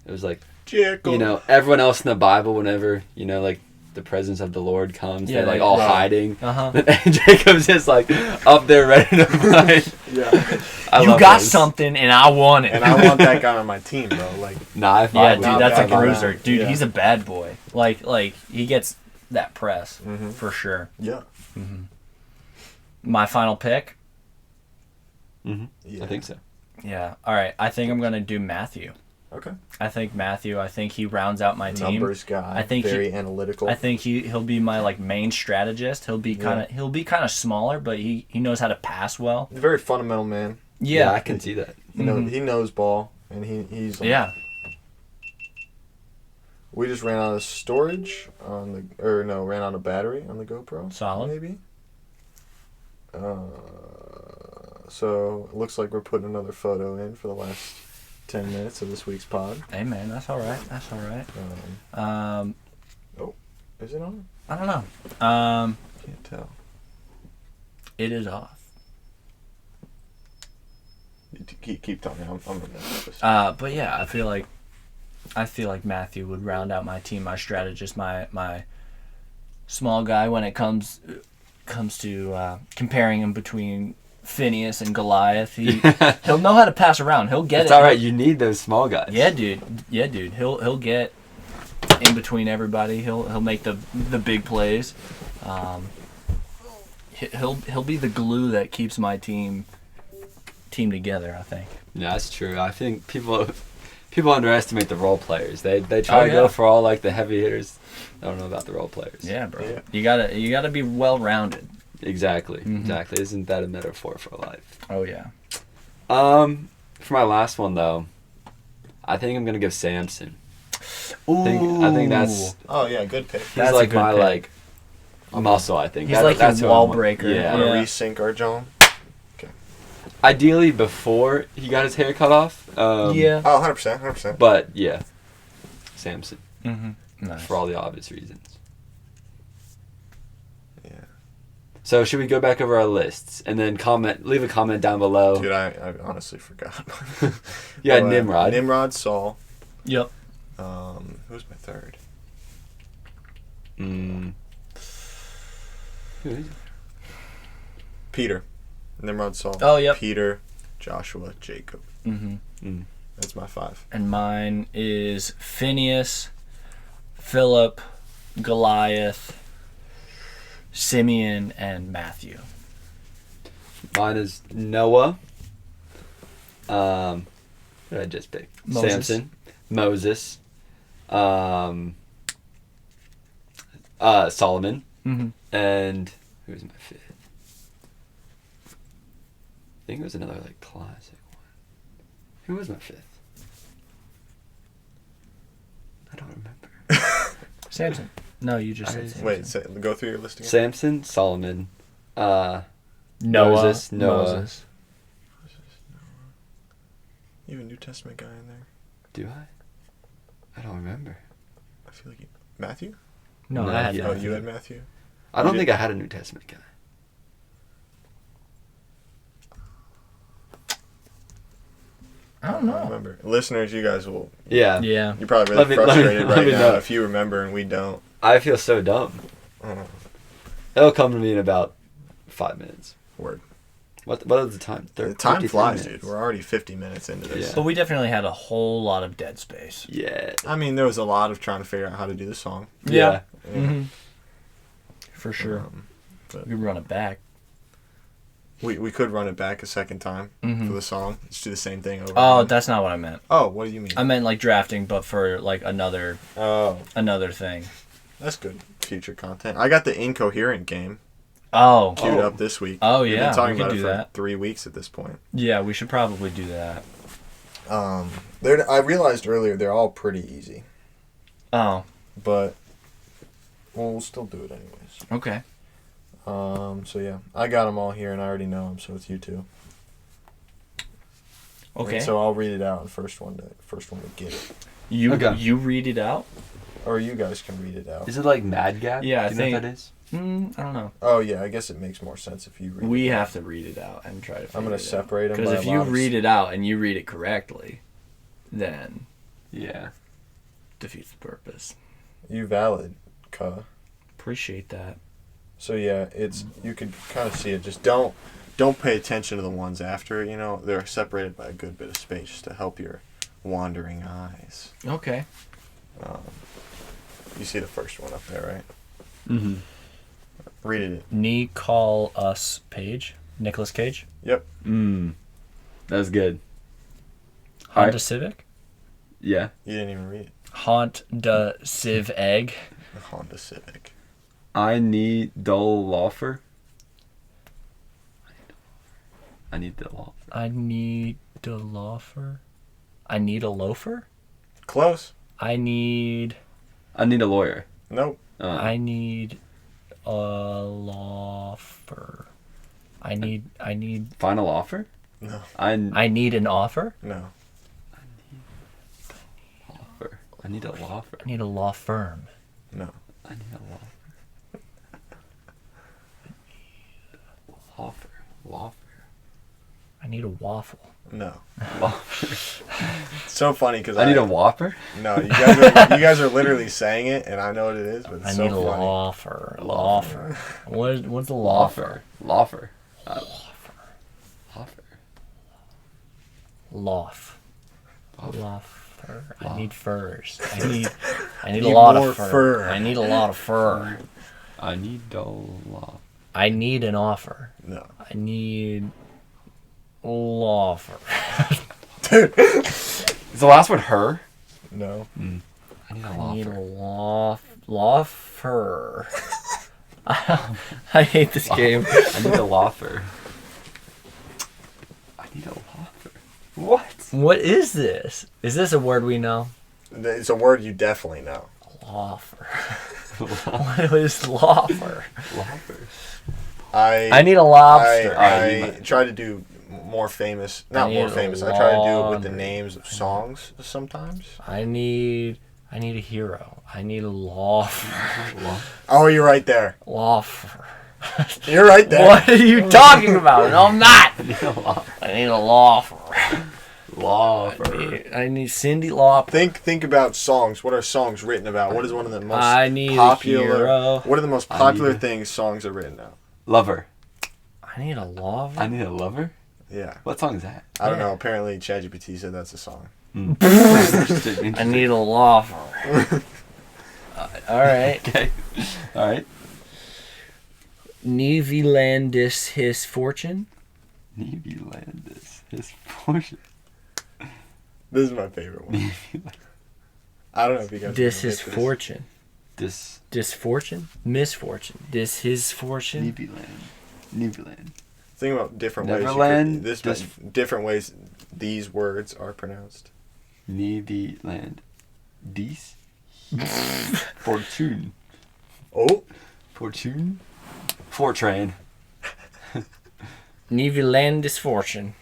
Speaker 3: it was like,
Speaker 1: Jacob.
Speaker 3: you know, everyone else in the Bible, whenever, you know, like the presence of the Lord comes,
Speaker 2: Yeah,
Speaker 3: they're like
Speaker 2: they-
Speaker 3: all
Speaker 1: right.
Speaker 3: hiding.
Speaker 2: Uh-huh.
Speaker 3: And Jacob's just like up there ready to fight.
Speaker 1: Yeah.
Speaker 2: You
Speaker 3: love
Speaker 2: got
Speaker 3: those.
Speaker 2: something and I want it.
Speaker 1: And I want that guy on my team, bro. Like,
Speaker 3: Nah, I
Speaker 2: Yeah,
Speaker 3: fight
Speaker 2: dude,
Speaker 1: not
Speaker 2: that's a
Speaker 1: bad about
Speaker 2: bruiser.
Speaker 1: that.
Speaker 2: Dude,
Speaker 1: Yeah.
Speaker 2: he's a bad boy. Like he gets that press
Speaker 1: Mhm.
Speaker 2: for sure.
Speaker 1: yeah.
Speaker 2: My final pick.
Speaker 3: Mm-hmm.
Speaker 1: Yeah.
Speaker 3: I think so.
Speaker 2: Yeah. All right. I think I'm gonna do Matthew.
Speaker 1: Okay.
Speaker 2: I think Matthew. I think he rounds out my team.
Speaker 1: Numbers guy.
Speaker 2: I think
Speaker 1: very analytical.
Speaker 2: I think he'll be my like main strategist. He'll be kind of smaller, but he knows how to pass well.
Speaker 1: He's a very fundamental man.
Speaker 2: Yeah,
Speaker 3: I can see that.
Speaker 1: He knows ball, and he's like,
Speaker 2: Yeah.
Speaker 1: We just ran out of storage ran out of battery on the GoPro.
Speaker 2: Solid.
Speaker 1: Maybe. So it looks like we're putting another photo in for the last 10 minutes of this week's pod.
Speaker 2: Hey man, that's all right. That's all right.
Speaker 1: Is it on?
Speaker 2: I don't know.
Speaker 1: Can't tell.
Speaker 2: It is off.
Speaker 1: Keep talking. I'm gonna this.
Speaker 2: But yeah, I feel like Matthew would round out my team, my strategist, my small guy when it comes to comparing him between Phineas and Goliath. He'll know how to pass around. He'll get
Speaker 3: It's
Speaker 2: it.
Speaker 3: all right. You need those small guys.
Speaker 2: Yeah, dude. He'll get in between everybody. He'll make the big plays. He'll be the glue that keeps my team together, I think.
Speaker 3: Yeah, that's true. I think people underestimate the role players. They try to go for all like the heavy hitters. I don't know about the role players.
Speaker 2: Yeah, bro.
Speaker 1: Yeah.
Speaker 2: You gotta be well rounded.
Speaker 3: Exactly. Exactly. Isn't that a metaphor for life?
Speaker 2: Oh yeah.
Speaker 3: For my last one though, I think I'm gonna give Samson. I think that's
Speaker 1: Oh yeah, good pick.
Speaker 3: he's
Speaker 2: That's a
Speaker 3: like
Speaker 2: good
Speaker 3: my
Speaker 2: pick.
Speaker 3: like muscle. I think
Speaker 2: He's like your
Speaker 3: that's who I
Speaker 2: wall
Speaker 3: want.
Speaker 2: breaker.
Speaker 3: Yeah.
Speaker 1: Want to
Speaker 2: Yeah.
Speaker 1: resync our John?
Speaker 3: Ideally before he got his hair cut off.
Speaker 2: Yeah.
Speaker 1: Oh, 100%, 100%.
Speaker 3: But yeah, Samson
Speaker 2: Nice.
Speaker 3: for all the obvious reasons.
Speaker 1: Yeah.
Speaker 3: So should we go back over our lists and then leave a comment down below?
Speaker 1: Dude, I honestly forgot.
Speaker 3: Yeah,
Speaker 1: Oh,
Speaker 3: Nimrod.
Speaker 1: Nimrod, Saul.
Speaker 2: Yep.
Speaker 1: Who's my third?
Speaker 3: Who is it?
Speaker 1: Peter. Nimrod, Saul.
Speaker 2: Oh, yep.
Speaker 1: Peter, Joshua, Jacob.
Speaker 2: Mm-hmm.
Speaker 1: That's my 5.
Speaker 2: And mine is Phineas, Philip, Goliath, Simeon, and Matthew.
Speaker 3: Mine is Noah. What did I just pick?
Speaker 2: Moses.
Speaker 3: Samson, Moses, Solomon, and who's my 5th? I think it was another like classic one. Who was my 5th? I don't remember.
Speaker 2: Samson. No, you just said Samson.
Speaker 1: Wait, go through your list again.
Speaker 3: Samson, Solomon,
Speaker 2: Noah.
Speaker 3: Moses, Noah.
Speaker 2: Moses.
Speaker 1: You have a New Testament guy in there?
Speaker 3: Do I? I don't remember.
Speaker 1: I feel like Matthew?
Speaker 2: No,
Speaker 3: No,
Speaker 2: I had
Speaker 3: yeah.
Speaker 1: Oh,
Speaker 2: Matthew.
Speaker 1: you had Matthew?
Speaker 3: I don't
Speaker 1: You
Speaker 3: think
Speaker 1: did?
Speaker 3: I had a New Testament guy.
Speaker 2: I don't
Speaker 1: I
Speaker 2: know.
Speaker 1: don't remember. Listeners, you guys will...
Speaker 3: Yeah.
Speaker 2: Yeah.
Speaker 1: You're probably
Speaker 3: Let
Speaker 1: really
Speaker 3: me- let me-
Speaker 1: frustrated
Speaker 3: let
Speaker 1: right
Speaker 3: me
Speaker 1: now
Speaker 3: know.
Speaker 1: if you remember and we don't.
Speaker 3: I feel so dumb.
Speaker 1: Oh,
Speaker 3: It'll come to me in about 5 minutes.
Speaker 1: word.
Speaker 3: What is the time?
Speaker 1: The time
Speaker 3: 53
Speaker 1: flies,
Speaker 3: minutes.
Speaker 1: dude. We're already 50 minutes into this.
Speaker 3: Yeah.
Speaker 2: But we definitely had a whole lot of dead space.
Speaker 3: Yeah.
Speaker 1: I mean, there was a lot of trying to figure out how to do the song.
Speaker 3: Yeah.
Speaker 2: Mm-hmm. For sure.
Speaker 1: But
Speaker 2: We could run it back.
Speaker 1: we could run it back a second time
Speaker 2: Mhm.
Speaker 1: for the song. Just do the same thing over.
Speaker 2: Oh,
Speaker 1: again.
Speaker 2: that's not what I meant.
Speaker 1: Oh, what do you mean?
Speaker 2: I meant like drafting, but for like another
Speaker 1: Oh,
Speaker 2: thing.
Speaker 1: that's good future content. I got the Incoherent game
Speaker 2: Oh.
Speaker 1: queued up this week.
Speaker 2: Oh,
Speaker 1: We've
Speaker 2: yeah,
Speaker 1: been talking
Speaker 2: we could
Speaker 1: about it
Speaker 2: do
Speaker 1: for
Speaker 2: that.
Speaker 1: 3 weeks at this point.
Speaker 2: Yeah, we should probably do that.
Speaker 1: I realized earlier they're all pretty easy,
Speaker 2: Oh.
Speaker 1: but we'll still do it anyways.
Speaker 2: Okay.
Speaker 1: So yeah, I got them all here and I already know them, so it's you two.
Speaker 2: Okay.
Speaker 1: And so I'll read it out. The first one to get it,
Speaker 3: Okay.
Speaker 2: You read it out?
Speaker 1: or you guys can read it out.
Speaker 3: Is it like Mad Gap?
Speaker 2: Yeah, I
Speaker 3: Do you know
Speaker 2: think-
Speaker 3: what that is?
Speaker 2: I don't know.
Speaker 1: Oh yeah, I guess it makes more sense if you read.
Speaker 2: We
Speaker 1: it out.
Speaker 2: have to read it out and try to figure
Speaker 1: I'm gonna
Speaker 2: it out.
Speaker 1: separate them
Speaker 2: Because
Speaker 1: by
Speaker 2: if
Speaker 1: a
Speaker 2: you
Speaker 1: lot of
Speaker 2: read it out and you read it correctly, then
Speaker 3: Yeah.
Speaker 2: defeats the purpose.
Speaker 1: You valid, cuh.
Speaker 2: Appreciate that.
Speaker 1: So yeah, it's you could kind of see it. Just don't pay attention to the ones after. You know, they're separated by a good bit of space just to help your wandering eyes.
Speaker 2: Okay.
Speaker 1: You see the first one up there, right?
Speaker 3: Mm-hmm.
Speaker 1: Read it.
Speaker 2: Knee call us Page. Nicolas Cage.
Speaker 1: Yep.
Speaker 3: That's good.
Speaker 2: Honda
Speaker 3: Alright.
Speaker 2: Civic.
Speaker 3: Yeah.
Speaker 1: You didn't even read it.
Speaker 2: Honda Civ Egg.
Speaker 1: The Honda Civic.
Speaker 3: I need Dole Laufer. I need the law.
Speaker 2: I need a loafer. I need a loafer.
Speaker 1: Close.
Speaker 2: I need.
Speaker 3: I need a lawyer.
Speaker 1: Nope.
Speaker 2: I need a loafer. I need.
Speaker 3: Final offer?
Speaker 1: No.
Speaker 3: I
Speaker 2: need an offer.
Speaker 1: No.
Speaker 3: offer. I need a law firm.
Speaker 2: I need a law firm.
Speaker 1: No.
Speaker 3: I need a law firm. Law firm. Law firm.
Speaker 2: I need a waffle.
Speaker 1: No.
Speaker 3: Law firm.
Speaker 1: It's so funny because
Speaker 3: I need a Whopper.
Speaker 1: No, you guys are literally saying it, and I know what it is, but it's
Speaker 2: I
Speaker 1: so
Speaker 2: need a
Speaker 1: funny.
Speaker 2: law firm. Law firm. What's a law
Speaker 3: Law
Speaker 2: firm?
Speaker 3: firm. Law firm. Law firm.
Speaker 2: Loft.
Speaker 3: Loft.
Speaker 2: Lofer. I
Speaker 3: Loft.
Speaker 2: need furs. I need
Speaker 1: Need
Speaker 2: a lot
Speaker 1: more
Speaker 2: of fur.
Speaker 1: fur.
Speaker 2: I need a lot of fur.
Speaker 3: I need Dole Law.
Speaker 2: I need an offer.
Speaker 1: No.
Speaker 2: I need law firm.
Speaker 1: Dude.
Speaker 3: Is the last word her?
Speaker 1: No.
Speaker 3: I need a
Speaker 2: I
Speaker 3: law
Speaker 2: need a
Speaker 3: firm.
Speaker 2: law fur. I hate this game.
Speaker 3: I need a law firm. I need a law firm. What?
Speaker 2: What is this? Is this a word we know?
Speaker 1: It's a word you definitely know.
Speaker 2: Law fur. What is law fur?
Speaker 3: Law firm.
Speaker 2: I need a lobster.
Speaker 1: I try to do more famous, not more
Speaker 2: need a
Speaker 1: famous. I try to do it with the
Speaker 2: laundry.
Speaker 1: names of songs sometimes.
Speaker 2: I need a hero. I need a law
Speaker 1: Oh, you're right there.
Speaker 2: law.
Speaker 1: You're right there.
Speaker 2: What are you talking about? No, I'm not.
Speaker 3: I need a law.
Speaker 2: I need a law.
Speaker 3: Law firm.
Speaker 2: I need Cindy Lauper.
Speaker 1: Think about songs. What are songs written about? What is one of the most
Speaker 2: I need
Speaker 1: popular?
Speaker 2: a hero.
Speaker 1: What are the most
Speaker 3: I
Speaker 1: popular
Speaker 3: need a-
Speaker 1: things songs are written about?
Speaker 3: Lover.
Speaker 2: I need a law.
Speaker 3: I need a lover?
Speaker 1: Yeah,
Speaker 3: What song is that?
Speaker 1: I don't know. Apparently, ChatGPT said that's a song.
Speaker 2: I need a law. All right.
Speaker 3: Okay. All right.
Speaker 2: Nevilandis his fortune.
Speaker 3: Navy Landis. His portion.
Speaker 1: This is my favorite one. I don't know if you guys.
Speaker 2: This
Speaker 1: know
Speaker 2: his
Speaker 1: this.
Speaker 2: fortune.
Speaker 3: This.
Speaker 2: Disfortune? Misfortune. This his fortune.
Speaker 3: Navy Land. Navy Land.
Speaker 1: Think about different
Speaker 3: Neverland,
Speaker 1: ways. Different ways these words are pronounced.
Speaker 3: Navy Land. Dies. Fortune.
Speaker 1: Oh,
Speaker 3: Fortune. Fortran.
Speaker 2: Nevilandis fortune.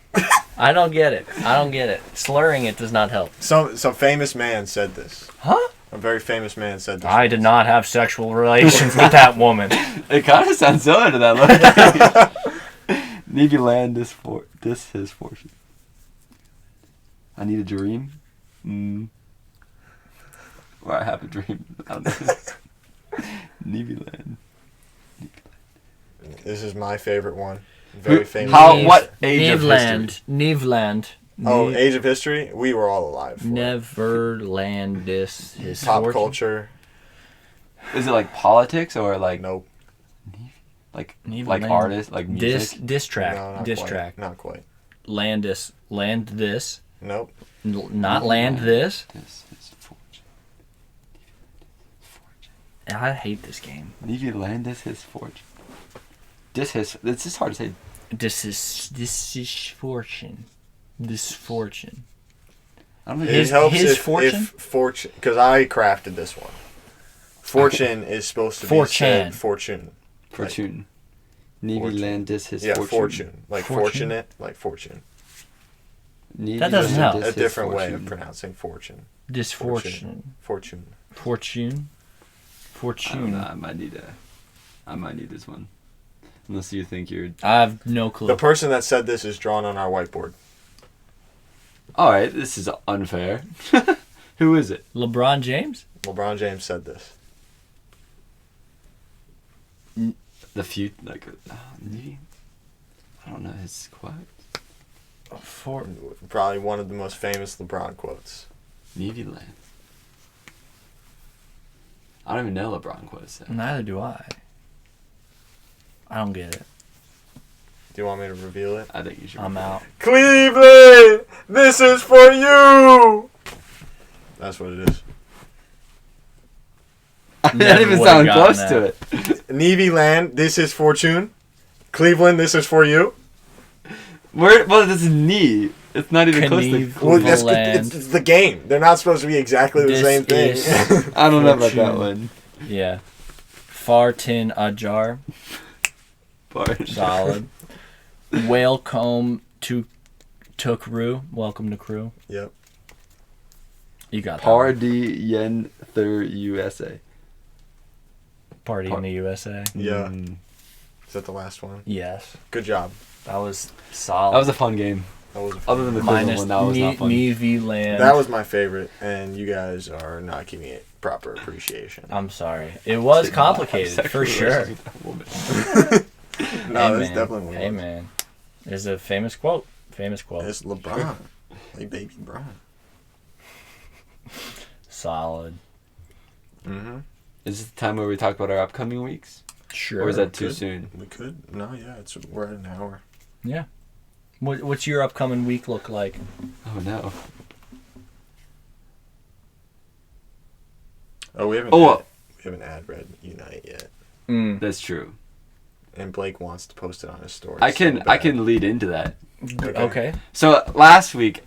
Speaker 2: I don't get it. Slurring it does not help.
Speaker 1: some famous man said this.
Speaker 2: Huh?
Speaker 1: A very famous man said this.
Speaker 2: I did not have sexual relations with that woman.
Speaker 3: It kind of sounds similar to that. Look. Navy Land. This his fortune. I need a dream. Or I have a dream. I don't know. Navy Land.
Speaker 1: This is my favorite one. Very famous.
Speaker 3: What age of history?
Speaker 2: Neveland.
Speaker 1: Oh, Age of History? We were all alive for it.
Speaker 2: Neverlandis his
Speaker 1: Pop
Speaker 2: fortune.
Speaker 1: culture.
Speaker 3: Is it like politics or like
Speaker 1: Nope.
Speaker 3: like
Speaker 2: Neverland.
Speaker 3: artists, like music?
Speaker 2: Diss track.
Speaker 1: No, not
Speaker 2: Diss
Speaker 1: quite.
Speaker 2: track.
Speaker 1: Not quite.
Speaker 2: Land this.
Speaker 1: Nope.
Speaker 2: Not land this.
Speaker 3: This is fortune.
Speaker 2: I hate this game.
Speaker 3: Navy Land is his fortune. It's just hard to say.
Speaker 2: This is fortune. This fortune.
Speaker 3: I don't think
Speaker 1: It
Speaker 2: His-
Speaker 1: helps
Speaker 2: his
Speaker 1: if fortune, because I crafted this one. Fortune is supposed to be
Speaker 2: 4chan.
Speaker 1: said fortune.
Speaker 3: fortune. Navy
Speaker 1: Fortune.
Speaker 3: Land is his
Speaker 1: Yeah,
Speaker 3: fortune.
Speaker 1: fortune. Like
Speaker 2: Fortune?
Speaker 1: fortunate, like fortune.
Speaker 3: Navy
Speaker 2: That doesn't
Speaker 3: Land
Speaker 2: help.
Speaker 3: is
Speaker 1: A
Speaker 3: his
Speaker 1: different way of
Speaker 3: fortune.
Speaker 1: pronouncing fortune.
Speaker 2: Disfortune.
Speaker 1: Fortune.
Speaker 2: Fortune.
Speaker 3: I don't
Speaker 2: Fortune.
Speaker 3: know. I might need this one. Unless you think you're.
Speaker 2: I have no clue.
Speaker 1: The person that said this is drawn on our whiteboard.
Speaker 3: All right, this is unfair. Who is it?
Speaker 2: LeBron James?
Speaker 1: LeBron James said this.
Speaker 3: The few like. Navy. I don't know his quote.
Speaker 1: Probably one of the most famous LeBron quotes.
Speaker 3: Navy Land. I don't even know LeBron quotes. So.
Speaker 2: Neither do I. I don't get it.
Speaker 1: Do you want me to reveal it?
Speaker 3: I think you should.
Speaker 2: I'm out.
Speaker 1: Cleveland, this is for you. That's what it is.
Speaker 3: That
Speaker 2: Never
Speaker 3: didn't even
Speaker 2: would've
Speaker 3: sound
Speaker 2: gotten
Speaker 3: close
Speaker 2: that.
Speaker 3: to it.
Speaker 1: Navy land, this is fortune. Cleveland, this is for you.
Speaker 3: Well, this is knee. It's not even close to.
Speaker 2: Knieve.
Speaker 1: Well, that's
Speaker 2: Land.
Speaker 1: it's the game. They're not supposed to be exactly the
Speaker 2: This
Speaker 1: same thing.
Speaker 2: is-
Speaker 3: I don't know about that
Speaker 2: Fortune.
Speaker 3: one.
Speaker 2: Yeah. Fartin ajar.
Speaker 3: But
Speaker 2: Solid. Whalecombe to crew. Welcome to crew.
Speaker 1: Yep.
Speaker 2: You got that
Speaker 3: Par
Speaker 2: one.
Speaker 3: D Yen Thur USA.
Speaker 2: Party in the USA.
Speaker 1: Yeah.
Speaker 3: Mm.
Speaker 1: Is that the last one?
Speaker 2: Yes.
Speaker 1: Good job.
Speaker 2: That was solid.
Speaker 3: That was a fun game.
Speaker 1: That was
Speaker 3: Other than the Cleveland
Speaker 2: minus
Speaker 3: one, that was not fun.
Speaker 2: Navy land.
Speaker 1: that was my favorite, and you guys are not giving it proper appreciation.
Speaker 2: I'm sorry. It was
Speaker 3: Did not have
Speaker 2: complicated
Speaker 3: sexual
Speaker 2: for sure.
Speaker 3: relations with that woman.
Speaker 1: No,
Speaker 2: Hey,
Speaker 1: that's
Speaker 2: man.
Speaker 1: definitely one.
Speaker 2: Hey man. There's a famous quote. Famous quote.
Speaker 1: It's LeBron, like baby Bron.
Speaker 2: Solid.
Speaker 1: Mm-hmm.
Speaker 3: Is this the time where we talk about our upcoming weeks?
Speaker 2: Sure.
Speaker 3: Or is that too
Speaker 1: Could.
Speaker 3: soon?
Speaker 1: We could. No, yeah, we're at an hour.
Speaker 2: Yeah. What's your upcoming week look like?
Speaker 3: Oh no.
Speaker 1: Oh, we haven't ad read Unite yet,
Speaker 2: Mm.
Speaker 3: That's true.
Speaker 1: and Blake wants to post it on his story.
Speaker 3: I
Speaker 1: so
Speaker 3: can
Speaker 1: bad.
Speaker 3: I can lead into that.
Speaker 2: Okay.
Speaker 3: So last week,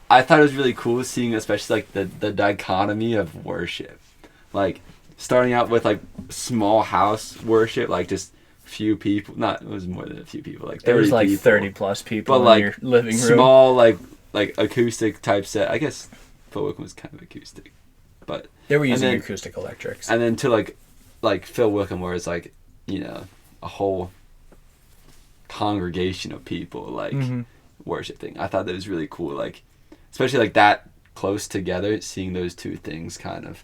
Speaker 3: I thought it was really cool seeing, especially like the dichotomy of worship, like starting out with like small house worship, like just few people. Not it was more than a few people, like 30
Speaker 2: There was like
Speaker 3: people.
Speaker 2: 30 plus people
Speaker 3: But,
Speaker 2: in
Speaker 3: like,
Speaker 2: your living room.
Speaker 3: Small like acoustic type set. I guess Phil Wickham was kind of acoustic, but
Speaker 2: They were using
Speaker 3: then-
Speaker 2: acoustic electrics.
Speaker 3: and then to like Phil Wickham, where it's like, you know, a whole congregation of people like
Speaker 2: Mhm.
Speaker 3: worshiping. I thought that was really cool, like especially like that close together, seeing those two things kind of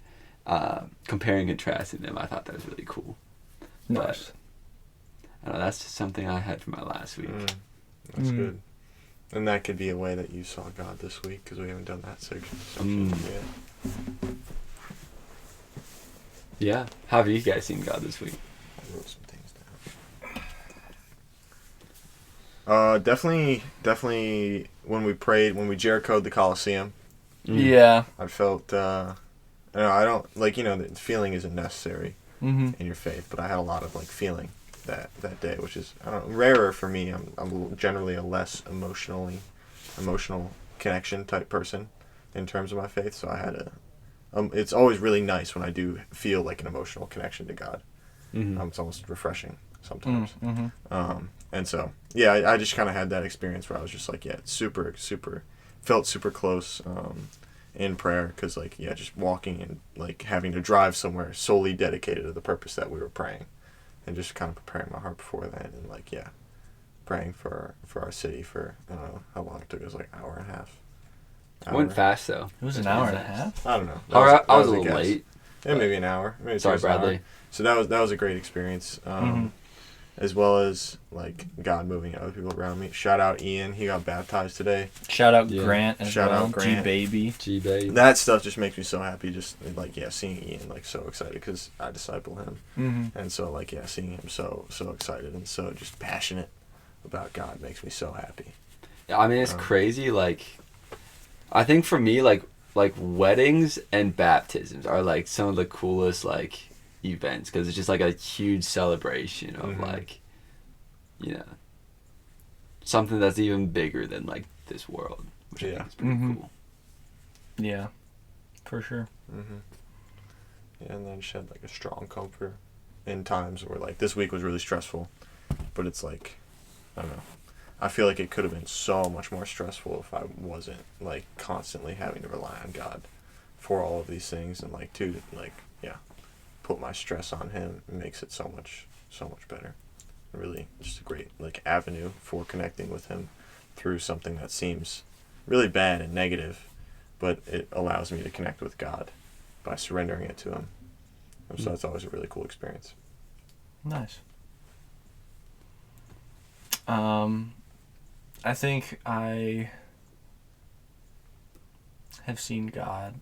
Speaker 3: comparing and contrasting them. I thought that was really cool.
Speaker 2: Nice.
Speaker 3: I don't know, that's just something I had for my last week.
Speaker 1: That's
Speaker 2: Mm.
Speaker 1: good. And that could be a way that you saw God this week, because we haven't done that section
Speaker 3: Mm.
Speaker 1: yet.
Speaker 3: Yeah. How have you guys seen God this week?
Speaker 1: I wrote some things down. Definitely when we prayed, when we Jerichoed the Coliseum,
Speaker 3: Mm.
Speaker 2: Yeah.
Speaker 1: I felt, I don't, like, the feeling isn't necessary
Speaker 2: Mm-hmm.
Speaker 1: in your faith, but I had a lot of, like, feeling that day, which is, I don't know, rarer for me. I'm generally a less emotional connection type person in terms of my faith, so I had it's always really nice when I do feel like an emotional connection to God.
Speaker 3: Mhm.
Speaker 1: It's almost refreshing sometimes.
Speaker 2: Mm-hmm.
Speaker 1: And so, yeah, I just kind of had that experience where I was just like, yeah, felt super close in prayer, because, like, yeah, just walking and, like, having to drive somewhere solely dedicated to the purpose that we were praying, and just kind of preparing my heart before then, and, like, yeah, praying for our city for, I don't know how long it took. It was like an hour and a half.
Speaker 3: It went fast though.
Speaker 2: It was an
Speaker 3: That's
Speaker 2: hour
Speaker 3: pretty
Speaker 2: and a
Speaker 3: fast.
Speaker 2: half.
Speaker 1: I don't know.
Speaker 3: I was a
Speaker 1: a
Speaker 3: little
Speaker 1: guess.
Speaker 3: late.
Speaker 1: Yeah, maybe an hour. Maybe
Speaker 3: Sorry,
Speaker 1: towards an hour.
Speaker 3: Bradley.
Speaker 1: So that was a great experience. As well as, like, God moving other people around me. Shout out Ian, he got baptized today.
Speaker 2: Shout out
Speaker 3: Yeah.
Speaker 2: Grant as
Speaker 1: Shout
Speaker 2: well.
Speaker 1: out Grant.
Speaker 2: G-Baby.
Speaker 3: G-Bay.
Speaker 1: That stuff just makes me so happy, just, like, yeah, seeing Ian, like, so excited, because I disciple him.
Speaker 2: Mm-hmm.
Speaker 1: And so, like, yeah, seeing him so excited and so just passionate about God makes me so happy.
Speaker 3: I mean, it's crazy. Like, I think for me, like weddings and baptisms are like some of the coolest like events, because it's just like a huge celebration of
Speaker 1: Mhm.
Speaker 3: like, something that's even bigger than like this world, which I
Speaker 1: Yeah.
Speaker 3: think is pretty
Speaker 2: Mhm.
Speaker 3: cool.
Speaker 2: Yeah. For sure.
Speaker 1: Yeah, and then shed, like, a strong comfort in times where, like, this week was really stressful, but it's like, I don't know. I feel like it could have been so much more stressful if I wasn't, like, constantly having to rely on God for all of these things, and, like, put my stress on him. It makes it so much better. Really just a great, like, avenue for connecting with him through something that seems really bad and negative, but it allows me to connect with God by surrendering it to him. And so that's always a really cool experience.
Speaker 2: Nice. I think I have seen God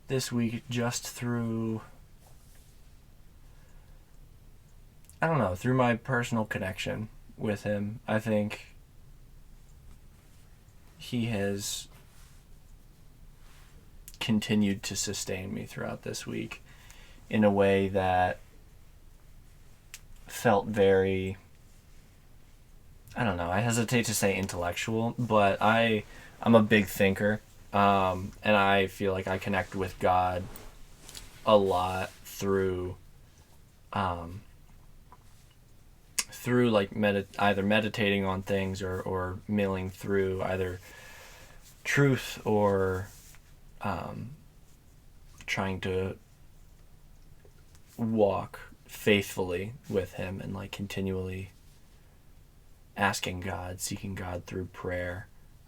Speaker 2: this week just through, I don't know, through my personal connection with him. I think he has continued to sustain me throughout this week in a way that felt very, I don't know, I hesitate to say intellectual, but I'm a big thinker, and I feel like I connect with God a lot through like either meditating on things or milling through either truth or trying to walk faithfully with him and like continually asking God, seeking God through prayer.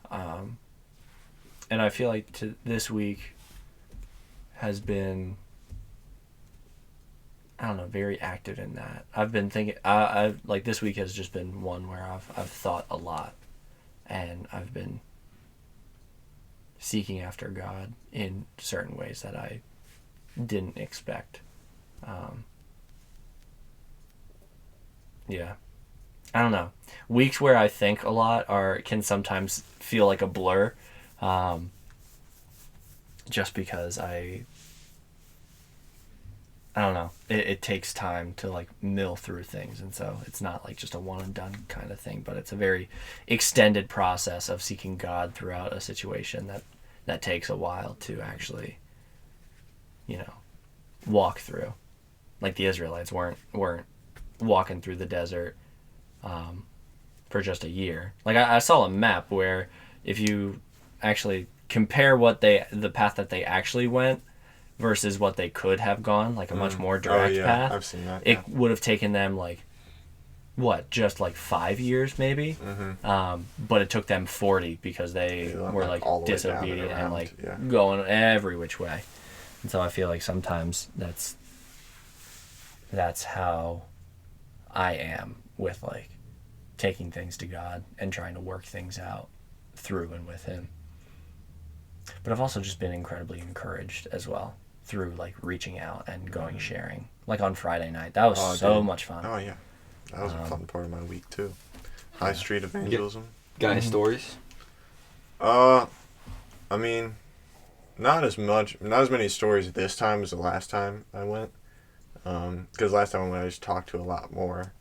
Speaker 2: And I feel like this week has been, I don't know, very active in that. I've been thinking, I've like this week has just been one where I've thought a lot, and I've been seeking after God in certain ways that I didn't expect. Yeah, I don't know. Weeks where I think a lot can sometimes feel like a blur, just because I don't know. It takes time to like mill through things, and so it's not like just a one and done kind of thing, but it's a very extended process of seeking God throughout a situation that takes a while to actually, walk through. Like the Israelites weren't walking through the desert for just a year. Like I saw a map where if you actually compare the path that they actually went versus what they could have gone, like a much more direct path.
Speaker 1: I've seen that.
Speaker 2: It would have taken them like, just like 5 years maybe?
Speaker 1: Mm-hmm.
Speaker 2: But it took them 40 because they were like
Speaker 1: all the way
Speaker 2: disobedient
Speaker 1: down
Speaker 2: and like going every which way. And so I feel like sometimes that's how I am with like taking things to God and trying to work things out through and with him. But I've also just been incredibly encouraged as well through like reaching out and going sharing. Like on Friday night. That was so much fun.
Speaker 1: Oh yeah. That was a fun part of my week too. High Street evangelism.
Speaker 3: Got any stories?
Speaker 1: I mean, not as many stories this time as the last time I went. Because last time I went, I just talked to a lot more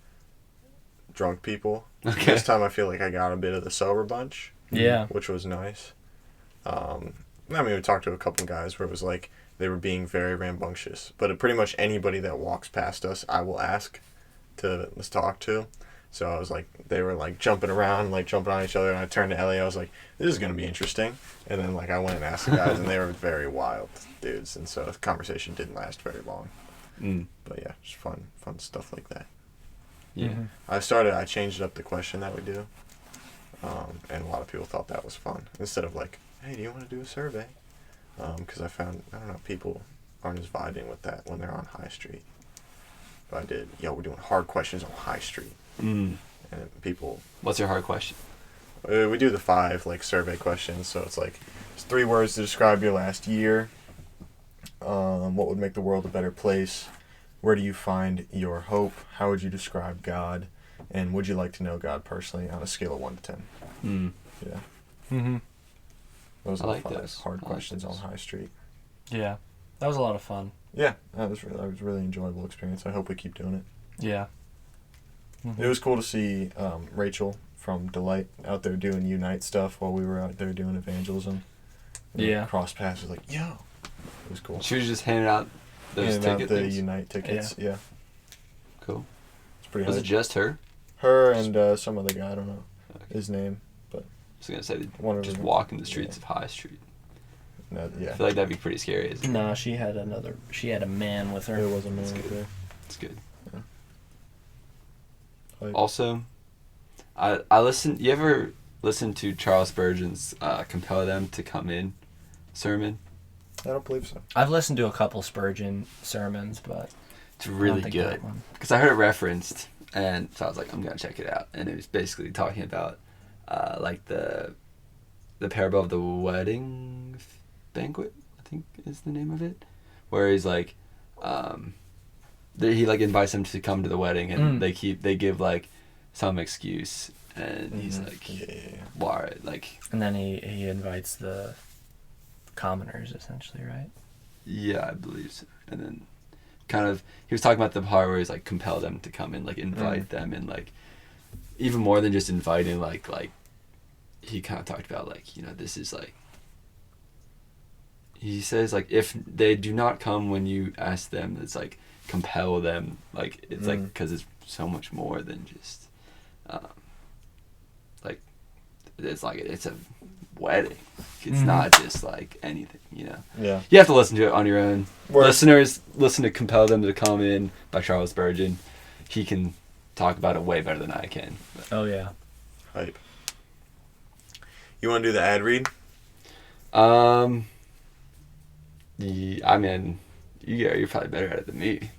Speaker 1: drunk people.
Speaker 3: Okay.
Speaker 1: This time I feel like I got a bit of the sober bunch.
Speaker 2: Yeah.
Speaker 1: Which was nice. I mean, we talked to a couple guys where it was like they were being very rambunctious. But pretty much anybody that walks past us, I will ask to talk to. So I was like, they were like jumping around, like jumping on each other, and I turned to Ellie, I was like, this is going to be interesting. And then like I went and asked the guys, and they were very wild dudes, and so the conversation didn't last very long. But yeah, just fun stuff like that.
Speaker 3: Yeah.
Speaker 2: Mm-hmm.
Speaker 1: I changed up the question that we do, and a lot of people thought that was fun. Instead of like, hey, do you want to do a survey? Because I found, I don't know, people aren't as vibing with that when they're on High Street. But I did, we're doing hard questions on High Street. And people...
Speaker 3: What's your hard question?
Speaker 1: We do the 5, like, survey questions. So it's like, it's 3 words to describe your last year. What would make the world a better place? Where do you find your hope? How would you describe God? And would you like to know God personally on a scale of 1 to 10? Yeah.
Speaker 2: Mm-hmm.
Speaker 1: Those are
Speaker 3: like
Speaker 1: the 5
Speaker 3: those.
Speaker 1: hard
Speaker 3: I like
Speaker 1: questions
Speaker 3: those.
Speaker 1: on High Street.
Speaker 2: Yeah. That was a lot of fun.
Speaker 1: Yeah, that was really enjoyable experience. I hope we keep doing it.
Speaker 2: Yeah. Mm-hmm.
Speaker 1: It was cool to see Rachel from Delight out there doing Unite stuff while we were out there doing evangelism. And
Speaker 2: Yeah.
Speaker 1: Cross paths was like, yo. It was cool.
Speaker 3: She was just handing out those
Speaker 1: Handing out
Speaker 3: ticket
Speaker 1: the
Speaker 3: things?
Speaker 1: Unite tickets. Yeah.
Speaker 3: Cool.
Speaker 1: It's pretty
Speaker 3: Was
Speaker 1: hard.
Speaker 3: it just her?
Speaker 1: Her and some other guy, I don't know
Speaker 3: Okay.
Speaker 1: his name.
Speaker 3: I was going to say,
Speaker 1: One of
Speaker 3: just
Speaker 1: them.
Speaker 3: walking the streets of High Street.
Speaker 1: No, yeah.
Speaker 3: I feel like that'd be pretty scary, isn't it?
Speaker 2: No, she had a man with her.
Speaker 1: There was a man
Speaker 3: That's good.
Speaker 1: there.
Speaker 3: It's good.
Speaker 1: Like,
Speaker 3: Also, I listen. You ever listen to Charles Spurgeon's "Compel Them to Come In" sermon?
Speaker 1: I don't believe so.
Speaker 2: I've listened to a couple Spurgeon sermons, but
Speaker 3: It's
Speaker 2: I don't
Speaker 3: really
Speaker 2: think
Speaker 3: good
Speaker 2: that one.
Speaker 3: because I heard it referenced, and so I was like, I'm gonna check it out. And it was basically talking about like the parable of the wedding banquet, I think is the name of it, where he's like, he like invites them to come to the wedding, and they give like some excuse, and he's like,
Speaker 1: Yeah.
Speaker 3: why, like,
Speaker 2: And then he invites the commoners, essentially, right?
Speaker 3: Yeah, I believe so. And then kind of, he was talking about the part where he's like compel them to come and like invite them, and like even more than just inviting, like he kind of talked about like, you know, this is like, he says like if they do not come when you ask them, it's like compel them, like it's like because it's so much more than just like it's a wedding. It's not just like anything, you know.
Speaker 1: Yeah.
Speaker 3: You have to listen to it on your own.
Speaker 1: Word.
Speaker 3: Listeners, listen to "Compel Them to Come In" by Charles Spurgeon. He can talk about it way better than I can.
Speaker 2: Oh yeah.
Speaker 1: Hype. You want to do the ad read?
Speaker 3: I mean, you're probably better at it than me.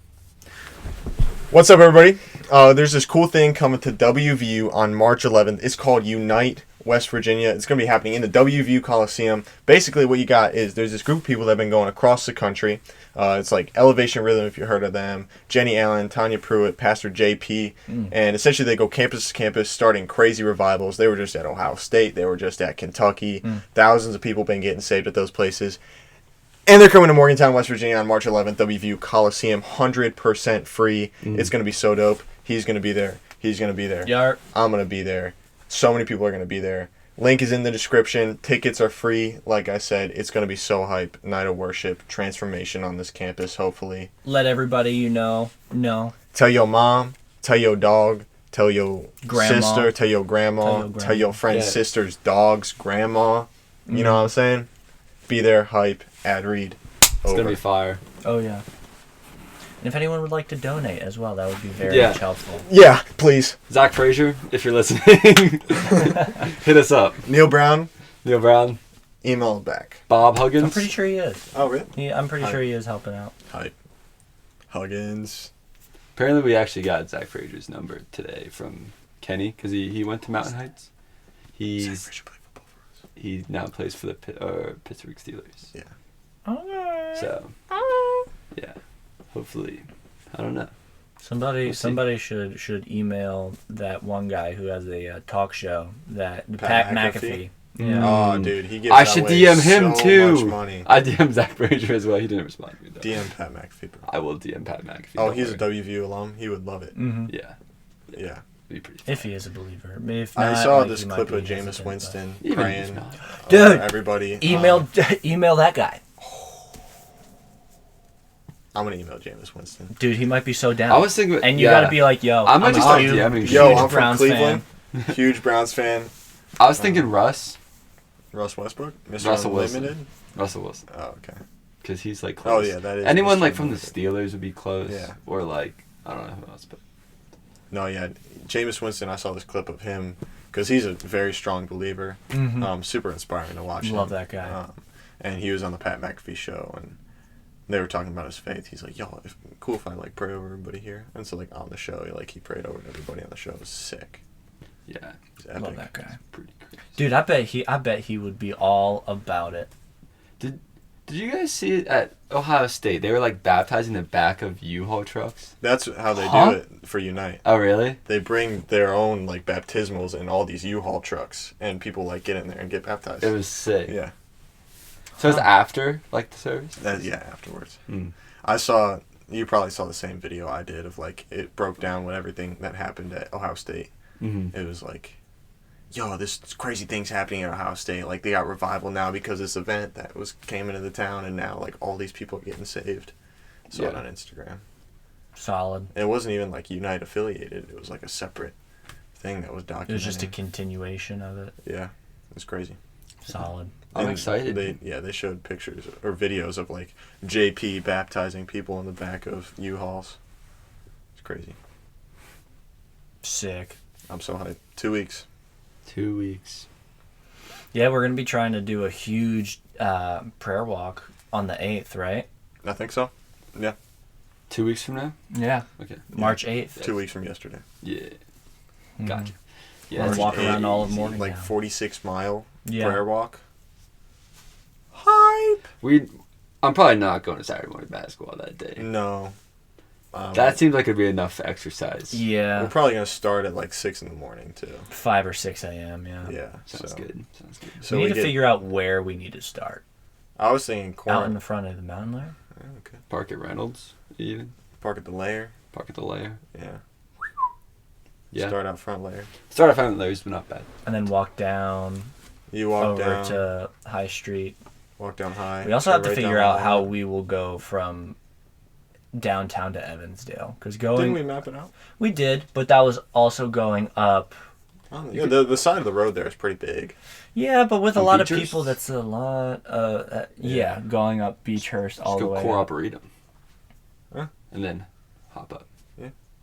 Speaker 1: What's up, everybody? There's this cool thing coming to WVU on March 11th. It's called Unite West Virginia. It's going to be happening in the WVU Coliseum. Basically, what you got is there's this group of people that have been going across the country. It's like Elevation Rhythm, if you heard of them. Jenny Allen, Tanya Pruitt, Pastor JP. And essentially, they go campus to campus, starting crazy revivals. They were just at Ohio State. They were just at Kentucky. Thousands of people been getting saved at those places. And they're coming to Morgantown, West Virginia on March 11th, WVU Coliseum, 100% free. It's going to be so dope. He's going to be there. He's going to be there.
Speaker 2: Yarp.
Speaker 1: I'm going to be there. So many people are going to be there. Link is in the description. Tickets are free. Like I said, it's going to be so hype. Night of worship, transformation on this campus, hopefully.
Speaker 2: Let everybody you know.
Speaker 1: Tell your mom, tell your dog, tell your
Speaker 2: Grandma.
Speaker 1: sister, tell your grandma, tell your friend's sister's dogs, grandma. You know what I'm saying? Be there, hype, ad read.
Speaker 3: It's going to be fire.
Speaker 2: Oh yeah. And if anyone would like to donate as well, that would be very much helpful.
Speaker 1: Yeah, please.
Speaker 3: Zach Frazier, if you're listening, hit us up.
Speaker 1: Neil Brown,
Speaker 3: email
Speaker 1: back.
Speaker 3: Bob Huggins.
Speaker 2: I'm pretty sure he is.
Speaker 1: Oh, really?
Speaker 2: I'm pretty sure he is helping out.
Speaker 1: Hype. Huggins.
Speaker 3: Apparently, we actually got Zach Frazier's number today from Kenny because he went to Mountain Heights. He now plays for the Pittsburgh Steelers.
Speaker 1: Yeah.
Speaker 2: Okay.
Speaker 3: So, yeah. Hopefully, I don't know.
Speaker 2: Somebody should email that one guy who has a talk show, that
Speaker 1: Pat
Speaker 2: Pat
Speaker 1: McAfee.
Speaker 2: McAfee. Yeah.
Speaker 1: Oh, dude, he gives
Speaker 3: I
Speaker 1: out
Speaker 3: should
Speaker 1: away
Speaker 3: DM him
Speaker 1: so
Speaker 3: too.
Speaker 1: much money.
Speaker 3: I DM Zach Frazier as well. He didn't respond to me though.
Speaker 1: DM Pat McAfee, bro.
Speaker 3: I will DM Pat McAfee.
Speaker 1: Oh,
Speaker 3: don't
Speaker 1: he's
Speaker 3: worry.
Speaker 1: a WVU alum. He would love it.
Speaker 2: Mm-hmm.
Speaker 3: Yeah.
Speaker 1: Yeah.
Speaker 3: Be pretty fun.
Speaker 2: If he is a believer. If
Speaker 1: I
Speaker 2: not,
Speaker 1: saw
Speaker 2: like,
Speaker 1: this
Speaker 2: he might
Speaker 1: clip
Speaker 2: be
Speaker 1: of Jameis
Speaker 2: hesitant,
Speaker 1: Winston
Speaker 3: Even
Speaker 1: praying.
Speaker 3: if not.
Speaker 2: Dude,
Speaker 1: everybody.
Speaker 2: Email that guy.
Speaker 1: I'm gonna email Jameis Winston.
Speaker 2: Dude, he might be so down.
Speaker 3: I was thinking,
Speaker 2: and you gotta be like, yo,
Speaker 3: I might
Speaker 2: I'm
Speaker 3: just
Speaker 2: a
Speaker 3: start
Speaker 2: huge,
Speaker 3: DMing
Speaker 2: huge
Speaker 1: Yo, I'm from
Speaker 2: Browns
Speaker 1: Cleveland.
Speaker 2: fan.
Speaker 1: Huge Browns fan.
Speaker 3: I was thinking Russ.
Speaker 1: Russ Westbrook, Mr.
Speaker 3: Russell Wilson.
Speaker 1: Unlimited.
Speaker 3: Russell Wilson.
Speaker 1: Oh, okay.
Speaker 3: Because he's like close.
Speaker 1: Oh yeah, that is.
Speaker 3: Anyone
Speaker 1: Mr.
Speaker 3: like from the
Speaker 1: Unlimited.
Speaker 3: Steelers would be close.
Speaker 1: Yeah.
Speaker 3: Or like, I don't know who else, but.
Speaker 1: No, yeah, Jameis Winston. I saw this clip of him because he's a very strong believer.
Speaker 2: Mhm.
Speaker 1: Super inspiring to watch.
Speaker 2: Love
Speaker 1: him.
Speaker 2: that guy.
Speaker 1: And he was on the Pat McAfee show, and they were talking about his faith. He's like, "Yo, cool if I like pray over everybody here." And so like on the show, he prayed over everybody on the show. It was sick.
Speaker 3: Yeah.
Speaker 1: He's epic.
Speaker 2: Love that guy.
Speaker 3: Pretty crazy.
Speaker 2: Dude, I bet he would be all about it.
Speaker 3: Did you guys see it at Ohio State? They were like baptizing the back of U-Haul trucks.
Speaker 1: That's how they
Speaker 2: Huh?
Speaker 1: do it for Unite.
Speaker 3: Oh, really?
Speaker 1: They bring their own like baptismals in all these U-Haul trucks, and people like get in there and get baptized.
Speaker 3: It was sick.
Speaker 1: Yeah.
Speaker 3: So it's after like the service.
Speaker 1: Afterwards.
Speaker 3: Mm.
Speaker 1: You probably saw the same video I did of like it broke down what everything that happened at Ohio State.
Speaker 3: Mm-hmm.
Speaker 1: It was like, yo, this crazy thing's happening at Ohio State. Like they got revival now because of this event that came into the town, and now like all these people are getting saved. Saw it on Instagram.
Speaker 2: Solid.
Speaker 1: And it wasn't even like Unite affiliated. It was like a separate thing that was documented.
Speaker 2: It was just a continuation of it.
Speaker 1: Yeah, it was crazy.
Speaker 2: Solid.
Speaker 3: I'm
Speaker 1: And
Speaker 3: excited.
Speaker 1: They showed pictures or videos of like JP baptizing people in the back of U-Hauls. It's crazy.
Speaker 2: Sick.
Speaker 1: I'm so hyped. 2 weeks.
Speaker 3: 2 weeks.
Speaker 2: Yeah, we're gonna be trying to do a huge prayer walk on the 8th, right?
Speaker 1: I think so. Yeah.
Speaker 3: 2 weeks from now.
Speaker 2: Yeah.
Speaker 3: Okay.
Speaker 2: March 8th.
Speaker 1: 2 weeks from yesterday.
Speaker 3: Yeah.
Speaker 2: Mhm.
Speaker 3: Gotcha.
Speaker 2: Yeah,
Speaker 3: that's
Speaker 2: walk around all of
Speaker 3: easy.
Speaker 2: Morgantown.
Speaker 1: Like 46-mile
Speaker 2: Yeah.
Speaker 1: prayer walk. Hype.
Speaker 3: I'm probably not going to Saturday morning basketball that day.
Speaker 1: No.
Speaker 3: That seems like it'd be enough exercise.
Speaker 2: Yeah.
Speaker 1: We're probably gonna start at like 6 in the morning too.
Speaker 2: 5 or 6 a.m. Yeah.
Speaker 1: Yeah.
Speaker 3: Sounds
Speaker 1: so.
Speaker 3: good. Sounds good.
Speaker 1: So
Speaker 2: we need to figure out where we need to start.
Speaker 1: I was thinking
Speaker 2: Out in the front of the mountain lair.
Speaker 1: Okay.
Speaker 3: Park at Reynolds, even.
Speaker 1: Park at the lair.
Speaker 3: Park at the lair.
Speaker 1: Yeah.
Speaker 3: Yeah.
Speaker 1: Start out front lair.
Speaker 3: Start off at Layer's, but not bad.
Speaker 2: And then walk down
Speaker 1: You walk
Speaker 2: over
Speaker 1: down.
Speaker 2: to High Street.
Speaker 1: Walk down high.
Speaker 2: We also
Speaker 1: go
Speaker 2: have to
Speaker 1: right
Speaker 2: figure
Speaker 1: down
Speaker 2: out
Speaker 1: the
Speaker 2: how
Speaker 1: line.
Speaker 2: we will go from downtown to Evansdale. Because
Speaker 1: Didn't
Speaker 2: going,
Speaker 1: we map it out?
Speaker 2: we did, but that was also going up.
Speaker 1: Yeah, the side of the road there is pretty big.
Speaker 2: Yeah, but with a
Speaker 3: On
Speaker 2: lot of
Speaker 3: Beechurst?
Speaker 2: people, that's a lot. Yeah, going up Beechurst all
Speaker 3: Just
Speaker 2: the
Speaker 3: go
Speaker 2: way.
Speaker 3: Core
Speaker 2: up.
Speaker 3: Arboretum.
Speaker 1: Huh?
Speaker 3: And then hop up.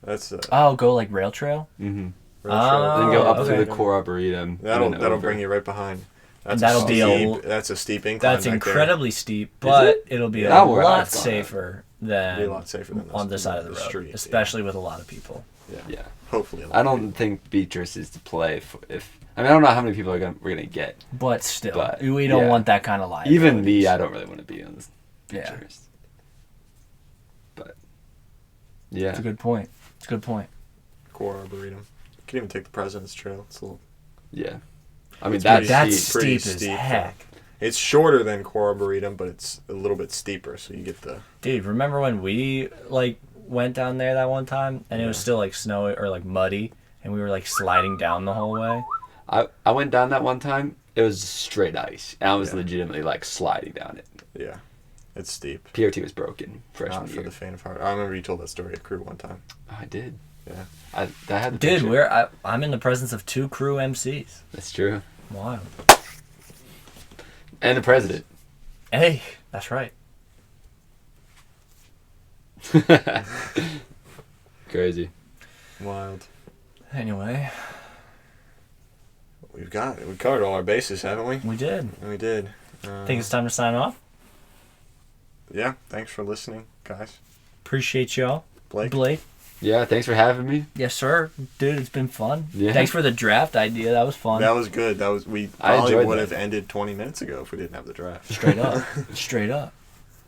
Speaker 1: That's
Speaker 2: Oh, go like rail trail.
Speaker 3: Mm-hmm.
Speaker 2: Oh,
Speaker 3: Then go up
Speaker 2: okay.
Speaker 3: to the Core Arboretum.
Speaker 1: That'll
Speaker 3: and then
Speaker 1: that'll
Speaker 3: over.
Speaker 1: bring you right behind.
Speaker 2: And that'll be
Speaker 1: that's a steep incline.
Speaker 2: That's
Speaker 1: back
Speaker 2: incredibly steep, but
Speaker 3: it?
Speaker 2: it'll be
Speaker 1: Yeah,
Speaker 2: a
Speaker 3: where
Speaker 2: lot
Speaker 3: I've gone
Speaker 2: safer
Speaker 1: there. Be
Speaker 2: than
Speaker 1: a lot safer than
Speaker 2: on this side of the road,
Speaker 1: street, yeah.
Speaker 2: especially with a lot of people.
Speaker 3: Yeah.
Speaker 1: Hopefully.
Speaker 3: I don't think Beatrice is to play if I mean I don't know how many people we're gonna get.
Speaker 2: But still,
Speaker 3: But,
Speaker 2: we don't
Speaker 3: yeah.
Speaker 2: want that kind of liability.
Speaker 3: Even me, I don't really want to be on this
Speaker 2: Yeah.
Speaker 3: Beatrice. But
Speaker 2: It's
Speaker 3: yeah.
Speaker 2: a good point. It's a good point.
Speaker 1: Core Arboretum. You can even take the President's Trail. It's a little.
Speaker 3: Yeah. I mean
Speaker 1: It's
Speaker 3: that's
Speaker 1: pretty
Speaker 2: That's
Speaker 1: steep. Pretty
Speaker 2: steep as
Speaker 1: steep,
Speaker 2: heck.
Speaker 1: It's shorter than Core Arboretum, but it's a little bit steeper, so you get the.
Speaker 2: Dude, remember when we like went down there that one time and it was
Speaker 1: Yeah.
Speaker 2: still like snowy or like muddy and we were like sliding down the whole way?
Speaker 3: I went down that one time. It was straight ice, and I was
Speaker 1: Yeah.
Speaker 3: legitimately like sliding down it.
Speaker 1: Yeah, it's steep.
Speaker 3: PRT was broken freshman
Speaker 1: Not for
Speaker 3: year.
Speaker 1: the faint of heart. I remember you told that story at crew one time.
Speaker 3: Oh, I did.
Speaker 1: Yeah.
Speaker 3: I had the
Speaker 2: Dude,
Speaker 3: picture.
Speaker 2: I'm in the presence of 2 crew MCs.
Speaker 3: That's true.
Speaker 2: Wow.
Speaker 3: And the president.
Speaker 2: Hey, that's right.
Speaker 3: Crazy.
Speaker 1: Wild.
Speaker 2: Anyway,
Speaker 1: We covered all our bases, haven't we?
Speaker 2: we did.
Speaker 1: We did.
Speaker 2: Think it's time to sign off.
Speaker 1: Yeah. Thanks for listening, guys.
Speaker 2: Appreciate y'all.
Speaker 1: Blake.
Speaker 2: Blake.
Speaker 3: Yeah, thanks for having me.
Speaker 2: Yes, sir. Dude, it's been fun.
Speaker 3: Yeah.
Speaker 2: Thanks for the draft idea. That was fun.
Speaker 1: That was good. We
Speaker 3: I
Speaker 1: probably
Speaker 3: enjoyed
Speaker 1: would
Speaker 3: that.
Speaker 1: have ended 20 minutes ago if we didn't have the draft.
Speaker 2: Straight up. Straight up.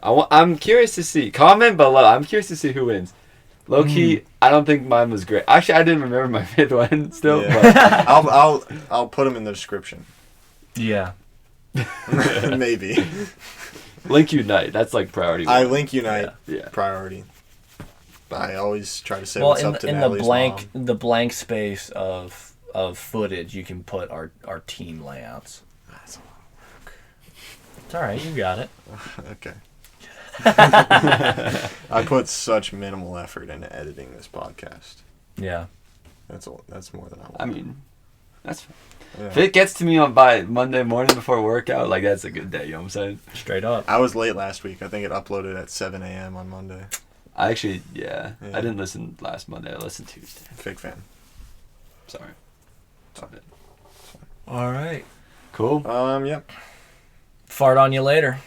Speaker 3: I'm curious to see. Comment below. I'm curious to see who wins. Low key, I don't think mine was great. Actually, I didn't remember my 5th one still.
Speaker 1: Yeah. I'll put them in the description.
Speaker 2: Yeah.
Speaker 1: Maybe.
Speaker 3: But Link Unite. That's like priority.
Speaker 1: I
Speaker 3: one.
Speaker 1: link Unite
Speaker 3: Yeah.
Speaker 1: priority. I always try to say
Speaker 2: Well,
Speaker 1: what's up to
Speaker 2: in the
Speaker 1: Natalie's
Speaker 2: blank
Speaker 1: mom.
Speaker 2: the blank space of footage, you can put our team layouts.
Speaker 1: That's a
Speaker 2: It's all right. You got it.
Speaker 1: lot. Okay. I put such minimal effort into editing this podcast.
Speaker 2: Yeah.
Speaker 1: That's more than I want.
Speaker 3: I mean, that's fine.
Speaker 1: Yeah.
Speaker 3: If it gets to me by Monday morning before workout, like that's a good day. You know what I'm saying?
Speaker 2: Straight up.
Speaker 1: I was late last week. I think it uploaded at 7 a.m. on Monday.
Speaker 3: I actually, yeah.
Speaker 1: Yeah.
Speaker 3: I didn't listen last Monday. I listened Tuesday.
Speaker 1: Fake fan.
Speaker 3: Sorry.
Speaker 2: All right.
Speaker 3: Cool.
Speaker 1: Yep.
Speaker 2: Fart on you later.